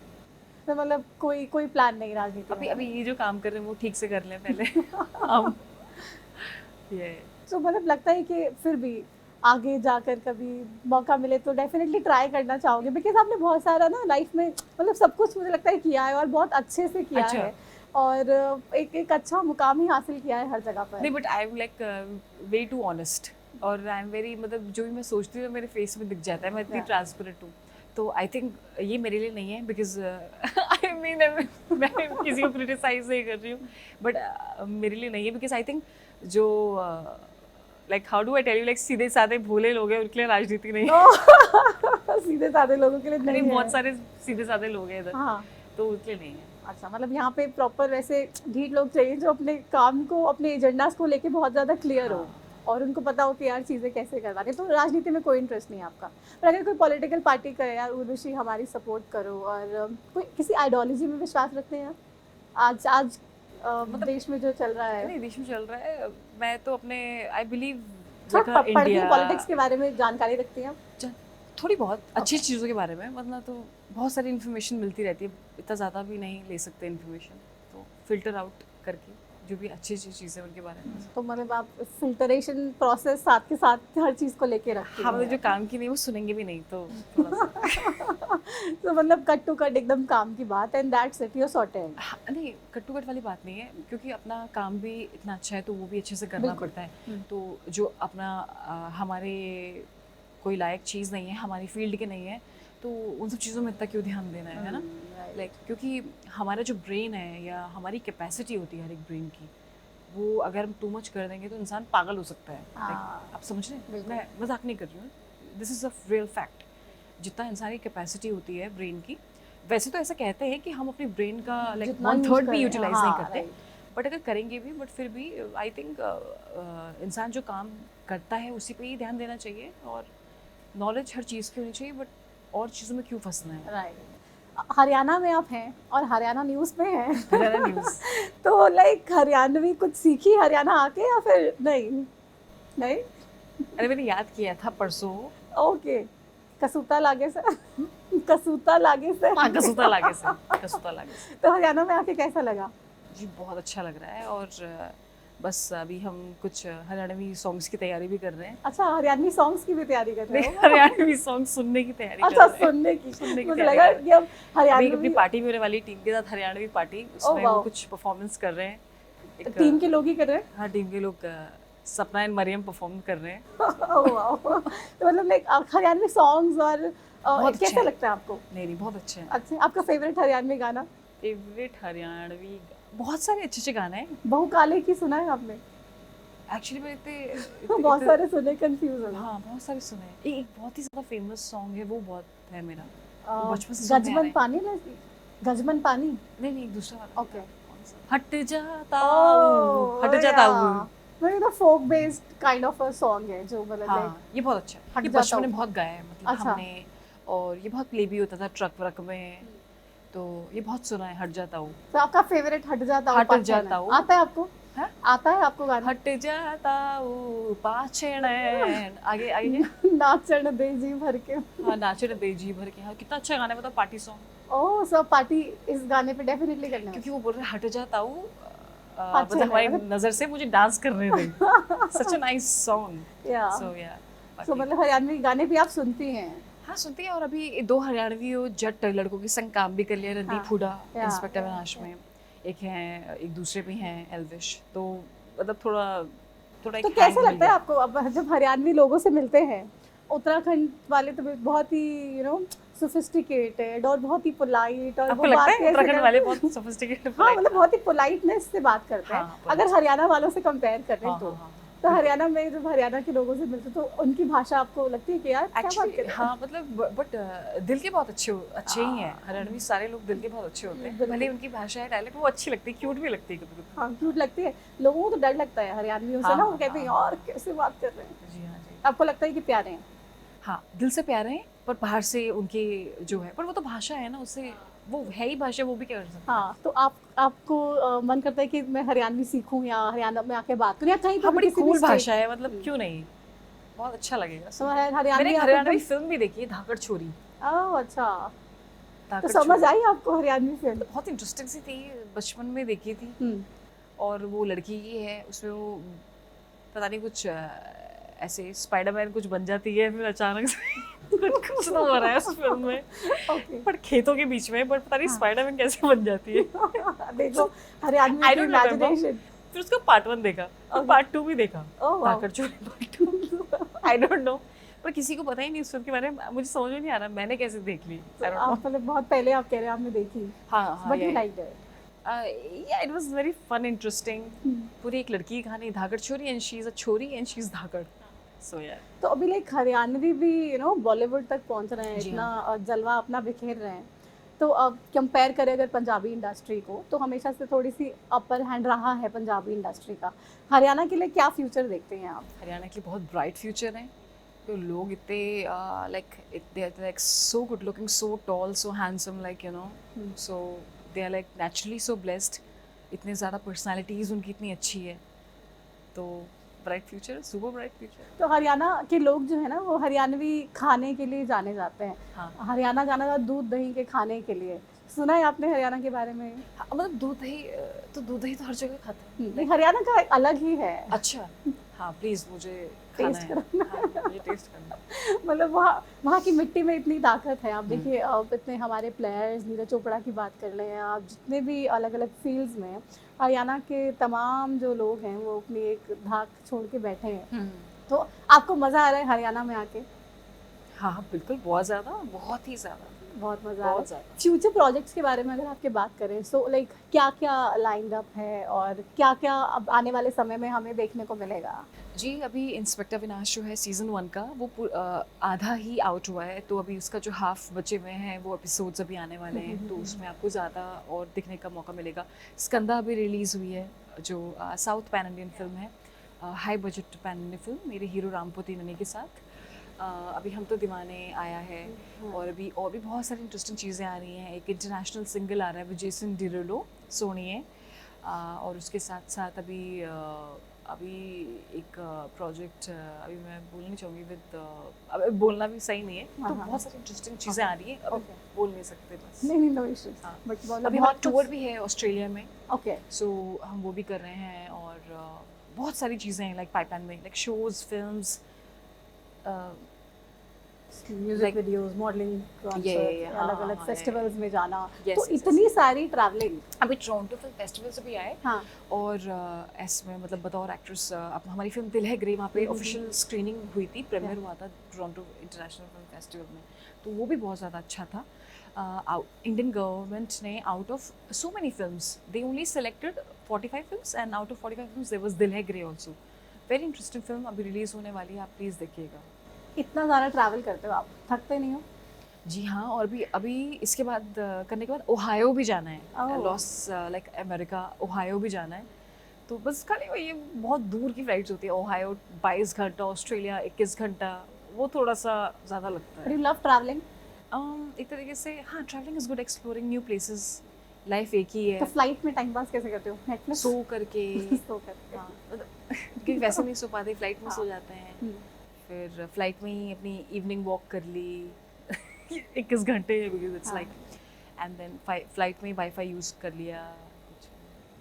तो मतलब कोई प्लान नहीं राजनीति में? अभी ये जो काम कर रहे हैं वो ठीक से कर लें पहले। हम ये तो मतलब लगता है कि फिर भी आगे जाकर कभी मौका मिले तो डेफिनेटली ट्राई करना चाहोगे, बिकॉज आपने बहुत सारा ना लाइफ में मतलब सब कुछ मुझे लगता है किया है और बहुत अच्छे से किया अच्छा। है, और एक अच्छा मुकाम ही हासिल किया है हर जगह पर। नहीं, but I am like way too honest, और आई एम वेरी, मतलब जो भी मैं सोचती हूँ मेरे फेस में दिख जाता है, मैं इतनी ट्रांसपेरेंट हूँ। तो आई थिंक ये मेरे लिए नहीं है, बिकॉज आई मीन मैं किसी को क्रिटिसाइज नहीं कर रही हूँ, बट मेरे लिए नहीं है, बिकॉज आई थिंक जो like how do I tell you, like सीधे साधे भोले लोग हैं, उनके लिए राजनीति नहीं है। सीधे साधे लोगों के लिए नहीं है। बहुत सारे सीधे साधे लोग हैं इधर, हाँ, तो उनके लिए नहीं है। अच्छा, मतलब यहाँ पे प्रॉपर वैसे ढीठ लोग चाहिए जो अपने काम को, अपने एजेंडास को लेके बहुत ज़्यादा क्लियर हो और उनको पता हो कि यार चीज़ें कैसे करवानी। तो राजनीति में कोई इंटरेस्ट नहीं है आपका, पर अगर कोई पॉलिटिकल पार्टी करे यार उर्वशी हमारी सपोर्ट करो, और कोई किसी आइडियोलॉजी में विश्वास रखते हैं आप? आज मतलब देश में जो चल रहा है, नहीं देश में चल रहा है, मैं तो अपने आई बिलीव पॉलिटिक्स के बारे में जानकारी रखती हैं आप? थोड़ी बहुत अच्छी चीज़ों के बारे में, वरना तो बहुत सारी इन्फॉर्मेशन मिलती रहती है, इतना ज़्यादा भी नहीं ले सकते इन्फॉर्मेशन, तो फिल्टर आउट करके जो भी अच्छी अच्छी चीज़ें उनके बारे में। तो मतलब आप फिल्टरेशन प्रोसेस साथ के साथ हर चीज़ को लेके रखते हाँ, मतलब हैं। जो काम की नहीं वो सुनेंगे भी नहीं, तो थोड़ा सा तो मतलब कट टू कट एकदम काम की बात, and that's it, you sorted. हाँ, नहीं कट टू कट वाली बात नहीं है, क्योंकि अपना काम भी इतना अच्छा है तो वो भी अच्छे से करना बिल्कुल। पड़ता है। तो जो अपना हमारे कोई लायक चीज़ नहीं है, हमारी फील्ड के नहीं है, तो उन सब चीज़ों में इतना क्यों ध्यान देना है ना? लाइक क्योंकि हमारा जो ब्रेन है या हमारी कैपेसिटी होती है हर एक ब्रेन की, वो अगर हम टू मच कर देंगे तो इंसान पागल हो सकता है। हाँ, आप समझ रहे हैं? बिल्कुल। मैं मजाक नहीं कर रही हूँ, this is a real fact. जितना इंसान की कैपेसिटी होती है ब्रेन की, वैसे तो ऐसा कहते हैं कि हम अपने ब्रेन का लाइक जितना वन use थर्ड भी करें, यूटिलाइज हाँ, नहीं करते, right. बट अगर करेंगे भी, बट फिर भी आई थिंक इंसान जो काम करता है उसी पे ही ध्यान देना चाहिए, और नॉलेज हर चीज़ की होनी चाहिए, बट और चीज़ों में क्यों फंसना है? राइट। हरियाणा में आप हैं और हरियाणा न्यूज़ में हैं। हरियाणा न्यूज़। तो लाइक हरियाणवी कुछ सीखी हरियाणा आके या फिर नहीं? नहीं? अरे मैंने याद किया था परसों। ओके। कसूता लागे से कसूता लागे से हाँ, कसूता लागे से, कसूता लागे से। तो हरियाणा में आके कैसा लगा? जी बहुत अच्छा लग रहा है, और बस अभी हम कुछ हरियाणवी सॉन्ग्स की तैयारी भी कर रहे हैं। अच्छा, हरियाणवी सॉन्ग्स की भी तैयारी कर रहे नहीं, हो? हरियाणवी सॉन्ग सुनने की तैयारी कर अच्छा, रहे हैं। सुनने की। सुनने की मुझे तैयारी लगा कर रहे कि अब हैं। अभी अपनी हरियाणवी पार्टी में होने वाली टीम के साथ हरियाणवी पार्टी, उसमें वो वाह। कुछ परफॉर्मेंस कर रहे हैं। एक टीम के लोग ही कर रहे हैं? हाँ, टीम के लोग सपना एंड मरियम परफॉर्म कर रहे हैं। Oh wow. तो मतलब लाइक हरियाणवी सॉन्ग्स और बहुत कैसा अच्छे हैं। लगता है आपको? नहीं नहीं, बहुत अच्छे हैं। अच्छा, आपका फेवरेट हरियाणवी गाना? फेवरेट हरियाणवी बहुत सारे अच्छे अच्छे गाने हैं। बहू काले की सुना है आपने? एक्चुअली मैं बहुत सारे सुने, कंफ्यूज हो गए। हाँ बहुत सारे सुने हैं। एक बहुत ही ज़्यादा फेमस सॉन्ग है, वो बहुत है मेरा, वो अ, बचपन से सुनते आ रहे गजमन हैं। पानी ना? गजमन पानी? नहीं नहीं, एक दूसरा वाला। ओके। कौन सा? हट जाता हूँ, हट जाता हूँ। मतलब ना folk based kind of a song है जो मतलब लाइक हाँ, ये बहुत अच्छा है, हट ये जाता बचपन में हूँ। बहुत गाया है, मतलब अच्छा। हमने, और ये बहुत प्ले भी होता था ट्रक व्रक में, तो ये बहुत सुना है, हट जाता हूँ। तो आपका फेवरेट हट जाता हूँ हट पाछे जाता में। हूँ। आता है आपको? हाँ? आता है आपको गाना? हट जाता हूँ पाछे नैन। आगे आगे क्या? नाचन दे जी भर के। हाँ, नाचे दे जी भर के। हाँ, कितना अच्छा गाना है, मतलब पार्टी सॉन्ग। ओह, सब पार्टी इस गाने पे डेफिनेटली करना है। क्योंकि वो बोल रहे हैं, हट जाता हूँ, पाछे मतलब हमारी नैन। नज़र से मुझे डांस करने दे। सच अ नाइस सॉन्ग। या सो या सो मतलब हरियाणवी गाने भी आप सुनती हैं? हाँ सुनती है, और अभी दो हरियाणवी जट लड़कों के संग काम भी कर लिया, रणदीप हाँ, हुडा या, इंस्पेक्टर या, विनाश में, एक हैं, एक दूसरे भी हैं एल्विश, तो मतलब थोड़ा थोड़ा तो एक कैसा हैंग मिल लगता है गया। आपको अब जब हरियाणवी लोगों से मिलते हैं? उत्तराखंड वाले तो बहुत ही सोफिस्टिकेटेड और बहुत ही पोलाइट, और आपको वो लगता बात है कैसे उत्तराखंड वाले करते हैं? बहुत सोफिस्टिकेटेड हाँ, मतलब बहुत ही पोलाइटनेस से बात करते हैं। हाँ, अगर polite। हरियाणा वालों से कंपेयर करें हाँ तो हाँ हाँ तो हरियाणा में जब हरियाणा के लोगों से मिलते तो उनकी भाषा आपको लगती है कि यार क्या बात कर एक्चुअली रहे हैं? हाँ, मतलब बट दिल के बहुत अच्छे ही हैं हरियाणवी, सारे लोग दिल के बहुत अच्छे होते हैं, बिल्कुल। भले उनकी भाषा है डायलेक्ट वो अच्छी लगती है, क्यूट भी लगती है कभी कभी। हाँ, क्यूट लगती है। लोगों को तो डर लगता है हरियाणवियों से हाँ, ना, वो हाँ, कहते हैं हाँ, यार कैसे बात कर रहे हैं। जी हाँ जी। आपको लगता है कि प्यारे हैं? हाँ, दिल से प्यारे हैं, पर बाहर से उनकी जो है, पर वो तो भाषा है ना, उससे वो है ही भाषा, वो भी क्या कर सकते हैं। हाँ, तो आपको मन करता है कि मैं हरियाणवी सीखूं या हरियाणा में आके बात करूं या कहीं पे हाँ, भी बड़ी किसी भी कूल स्टेट? भाषा है, मतलब क्यों नहीं, बहुत अच्छा लगेगा तो सुन के। मैंने हरियाणवी एक आप हरियाणवी एकदम। फिल्म भी देखी है, धाकड़ छोरी। ओह अच्छा। तो धाकड़ समझ छोरी आई आपको हरियाणवी फिल्म? बहुत इंटरेस्टिंग सी थी, बचपन में देखी थी, हम्म। और वो लड़की ही है उसमें, वो पता नहीं कुछ ऐसे स्पाइडरमैन कुछ बन जाती है, फिर अचानक से कुछ तो हो रहा है उस फिल्म में, ओके। पर खेतों के बीच में, पर पता नहीं हाँ। स्पाइडरमैन कैसे बन जाती है। देखो, हरियाणवी आई की डोंट रिमेम्बर। इमेजिनेशन। फिर उसका पार्ट 1 देखा, फिर Okay. पार्ट 2 भी देखा, ओह वाओ। धाकड़ चोरी पार्ट 2। आई डोंट नो, पर किसी को पता ही नहीं उस फिल्म के बारे में, मुझे समझ में नहीं आ रहा मैंने कैसे देख ली, आई डोंट नो। आप मतलब बहुत पहले आप कह रहे हैं आपने देखी, हाँ हाँ, बट यू लाइक्ड इट? या it was very fun interesting. पूरी एक लड़की की कहानी, धाकड़ छोरी, एंड शी इज अ छोरी एंड शी इज धाकड़, सो या। तो अभी लाइक हरियाणवी भी बॉलीवुड तक पहुंच रहे हैं, जी इतना हाँ। जलवा अपना बिखेर रहे हैं। तो अब कंपेयर करें अगर पंजाबी इंडस्ट्री को, तो हमेशा से थोड़ी सी अपर हैंड रहा है पंजाबी इंडस्ट्री का। हरियाणा के लिए क्या फ्यूचर देखते हैं आप? हरियाणा के बहुत ब्राइट फ्यूचर हैं, तो लोग इतने like so good looking, so tall, so handsome, like you know, so they are like naturally so blessed, इतने ज़्यादा पर्सनालिटीज़ उनकी इतनी अच्छी है, तो bright future, super bright future. तो हरियाणा के लोग जो है ना वो हरियाणवी खाने के लिए जाने जाते हैं। हाँ हरियाणा जाना था दूध दही के खाने के लिए। सुना है आपने हरियाणा के बारे में? हाँ, मतलब दूध दही तो हर जगह खाते हैं। नहीं, हरियाणा का अलग ही है। अच्छा, हाँ प्लीज़ मुझे खाना टेस्ट है। करना। हाँ, मुझे टेस्ट करना है। मतलब वहाँ वहाँ की मिट्टी में इतनी ताकत है। आप हम्म। देखिए इतने हमारे प्लेयर्स, नीरज चोपड़ा की बात कर लें, आप जितने भी अलग अलग फील्ड्स में हरियाणा के तमाम जो लोग हैं वो अपनी एक धाक छोड़ के बैठे हैं। तो आपको मज़ा आ रहा है हरियाणा में आके? हाँ हाँ, बिल्कुल, बहुत ज़्यादा, बहुत ही ज़्यादा, बहुत मज़ा आ रहा बहुत है। ज़्यादा। फ्यूचर प्रोजेक्ट्स के बारे में अगर आपके बात करें, सो लाइक क्या क्या लाइंड अप है और क्या क्या अब आने वाले समय में हमें देखने को मिलेगा? जी, अभी इंस्पेक्टर विनाश जो है सीज़न 1 का वो आधा ही आउट हुआ है, तो अभी उसका जो हाफ बचे हुए हैं वो एपिसोड्स अभी आने वाले हैं, तो उसमें आपको ज़्यादा और दिखने का मौका मिलेगा। स्कंदा अभी रिलीज़ हुई है, जो साउथ पैन इंडियन फ़िल्म है, high budget pan Indian film मेरे हीरो रामपुती ननी के साथ। अभी हम तो दीवाने आया है, और अभी और भी बहुत सारी इंटरेस्टिंग चीज़ें आ रही हैं। एक इंटरनेशनल सिंगल आ रहा है विजय सिंह डिरुलो सोनिए, और उसके साथ साथ अभी एक प्रोजेक्ट अभी मैं बोलनी चाहूँगी अब बोलना भी सही नहीं है, तो बहुत सारी इंटरेस्टिंग चीज़ें आ रही हैं, अभी बोल नहीं सकते बस। नहीं नहीं, नो इश्यूज। हाँ, बट अभी हमारा टूर भी है ऑस्ट्रेलिया में, ओके। सो हम वो भी कर रहे हैं, और बहुत सारी चीज़ें हैं लाइक पाइपलाइन में, like shows, films, music videos, modelling, concert, हाँ, अलग अलग हाँ, फेस्टिवल्स में जाना। Yes, तो yes, yes. इतनी सारी ट्रैवलिंग। अभी टोरंटो फिल्म फेस्टिवल से भी आए, हाँ। और इसमें मतलब बतौर एक्ट्रेस अब हमारी फिल्म दिल है ग्रे वहाँ पे ऑफिशियल स्क्रीनिंग हुई थी, प्रीमियर हुआ था टोरंटो इंटरनेशनल फिल्म फेस्टिवल में, तो वो भी बहुत ज़्यादा अच्छा था। इंडियन गवर्नमेंट ने out of so many films they only selected 45 films, and out of 45 films there was Dil Hai gray also. Very interesting film अभी रिलीज़ होने वाली है, आप प्लीज़ देखिएगा। इतना ज़्यादा ट्रैवल करते हो आप, थकते नहीं हो? जी हाँ, और भी अभी इसके बाद करने के बाद ओहायो भी जाना है, Oh. Loss like America, Ohio भी जाना है, तो बस खाली ये बहुत दूर की फ्लाइट्स होती है। ओहायो 22 घंटा, ऑस्ट्रेलिया 21 घंटा, वो थोड़ा सा ज़्यादा लगता बट है। You love travelling? एक तरीके से हाँ, travelling is good, exploring new places, life एक ही है। तो फ्लाइट में टाइम पास कैसे करते हो? नेटफ्लिक्स? सो करके सो करके। हाँ, मतलब क्योंकि वैसे नहीं सो पाते, फ्लाइट में हाँ। सो जाते हैं, फिर फ्लाइट में ही अपनी इवनिंग वॉक कर ली 21 घंटे, because it's like, and then flight में ही वाईफाई यूज़ कर लिया।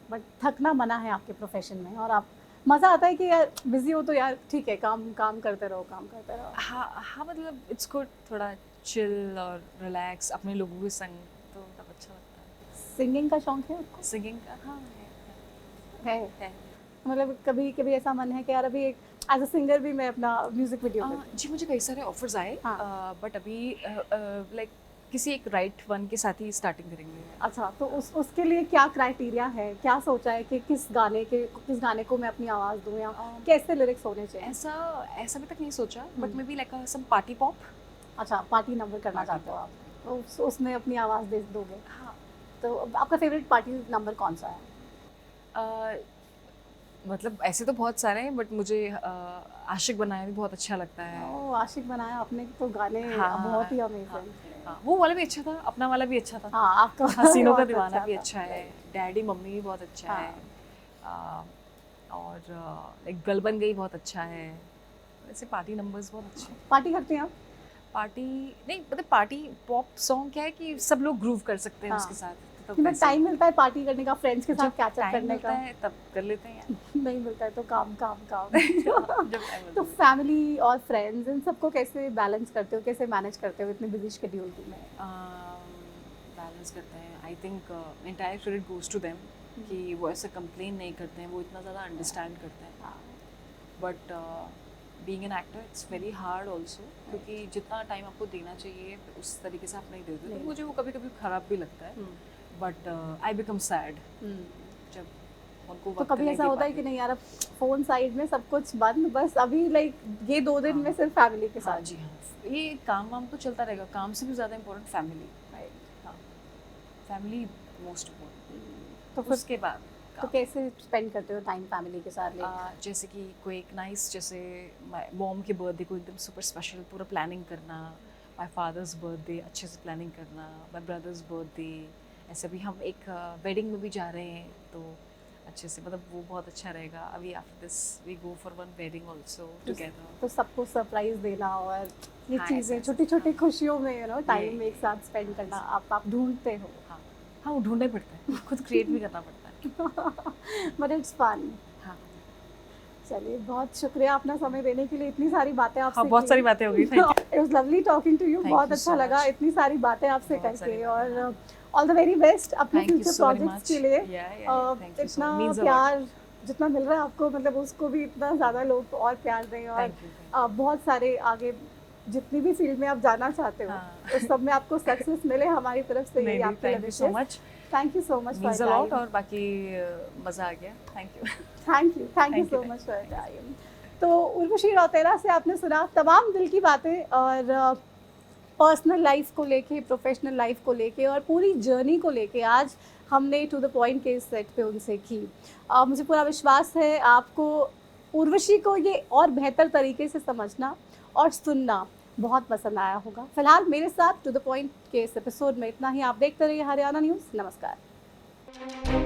बट थकना मना है आपके प्रोफेशन में, और आप मज़ा आता है कि यार बिजी हो तो यार ठीक है, काम काम करते रहो, काम करते रहो। हाँ हाँ, मतलब इट्स गुड, थोड़ा चिल और रिलैक्स अपने लोगों के संग, तो तब अच्छा लगता है। सिंगिंग का शौक है आपको? सिंगिंग का हाँ है। मतलब कभी कभी ऐसा मन है कि यार अभी एक एज अ सिंगर भी मैं अपना म्यूजिक वीडियो जी, मुझे कई सारे ऑफर्स आए, हाँ। बट अभी लाइक किसी एक राइट वन के साथ ही स्टार्टिंग करेंगे। अच्छा, तो उसके लिए क्या क्राइटेरिया है, क्या सोचा है कि किस गाने को मैं अपनी आवाज़ दूँ, या कैसे लिरिक्स होने चाहिए? ऐसा ऐसा अभी तक नहीं सोचा, but maybe like some party pop. अच्छा, पार्टी नंबर करना Party चाहते हो आप, तो उसमें अपनी आवाज़ दे दोगे? हाँ, तो आपका फेवरेट पार्टी नंबर कौन सा है? मतलब ऐसे तो बहुत सारे हैं, बट मुझे आशिक बनाया भी बहुत अच्छा लगता है। ओह, आशिक बनाया आपने, तो गाने हाँ, बहुत ही हाँ, अमेजिंग। हाँ, वो वाला भी अच्छा था, अपना वाला भी अच्छा था। हाँ, आपका हसीनों का बहुत दीवाना भी था। अच्छा है, डैडी मम्मी भी बहुत अच्छा है, और एक गल बन गई बहुत अच्छा है। ऐसे पार्टी नंबर्स बहुत अच्छे हैं। पार्टी करते हैं आप? पार्टी नहीं, मतलब पार्टी पॉप सॉन्ग क्या है कि सब लोग ग्रूव कर सकते हैं हाँ। उसके साथ, तो कि मैं वैसे टाइम मिलता है पार्टी करने का, फ्रेंड्स के साथ जब कैचअप टाइम करने मिलता का। है तब कर लेते हैं यार। नहीं मिलता है तो काम काम काम। जब टाइम तो मिलता है। फैमिली और फ्रेंड्स, इन सबको कैसे बैलेंस करते हो, कैसे मैनेज करते हो इतने बिजी शेड्यूल में? बैलेंस करते हैं, I think entire credit goes to them, कि वो ऐसे कंप्लेन नहीं करते हैं, वो इतना ज़्यादा अंडरस्टैंड करते हैं। But being an actor it's very hard also, क्योंकि जितना टाइम आपको देना चाहिए उस तरीके से आप नहीं देते, तो मुझे वो कभी कभी ख़राब भी लगता है, बट आई बिकम सैड जब उनको तो कभी ऐसा होता है कि नहीं यार अब फोन साइड में, सब कुछ बंद, बस अभी लाइक ये 2 दिन में सिर्फ फैमिली के हाँ साथ? जी हाँ, ये काम वाम तो चलता रहेगा, काम से भी ज़्यादा इम्पोर्टेंट फैमिली। हाँ, फैमिली मोस्ट इम्पोर्टेंट, तो फिर उसके बाद तो कैसे स्पेंड करते हो टाइम फैमिली के साथ? जैसे कि कोई एक नाइस, जैसे मॉम के बर्थडे को एकदम सुपर स्पेशल पूरा प्लानिंग करना, माय फादर्स बर्थडे अच्छे से प्लानिंग करना, माय ब्रदर्स बर्थडे, ऐसे भी हम एक वेडिंग में भी जा रहे हैं, तो अच्छे से, मतलब वो बहुत अच्छा रहेगा. अभी after this we go for one wedding also together. तो सबको सरप्राइज देना और ये हाँ, चीज़ें ऐसा- छोटी छोटी खुशियों में टाइम ये- एक साथ स्पेंड करना आप ढूंढते हो. हाँ हाँ, वो ढूंढना ही पड़ता है, खुद क्रिएट भी करना पड़ता है. But it's fun. हाँ चलिए, बहुत शुक्रिया अपना समय देने के लिए. इतनी सारी बातें आपसे हाँ, बहुत सारी बातें हो गई. Thank you. It was lovely talking to you. Thank बहुत you अच्छा so लगा much. इतनी सारी बातें आपसे बहुत सारी करके. बातें. और ऑल द वेरी बेस्ट अपने Thank you future so very projects much. के लिए. Yeah, thank you so इतना much. Means a lot. प्यार जितना मिल रहा है आपको, मतलब उसको भी इतना ज़्यादा लोग और प्यार दें. और Thank you. बहुत सारे आगे जितनी भी फील्ड में आप जाना चाहते हो हाँ. उस सब में आपको सक्सेस मिले हमारी तरफ से. यही आपके thank you so much. Thank you so much means a for lot. Time. और बाकी मज़ा आ गया. Thank you. Thank you Thank you, so thank much for time. तो उर्वशी रौतेला से आपने सुना तमाम दिल की बातें, और पर्सनल लाइफ को लेके, प्रोफेशनल लाइफ को लेके और पूरी जर्नी को लेके आज हमने टू द पॉइंट के इस सेट पे उनसे की. मुझे पूरा विश्वास है आपको उर्वशी को ये और बेहतर तरीके से समझना और सुनना बहुत पसंद आया होगा. फिलहाल मेरे साथ टू द पॉइंट के इस एपिसोड में इतना ही. आप देखते रहिए हरियाणा न्यूज़. नमस्कार.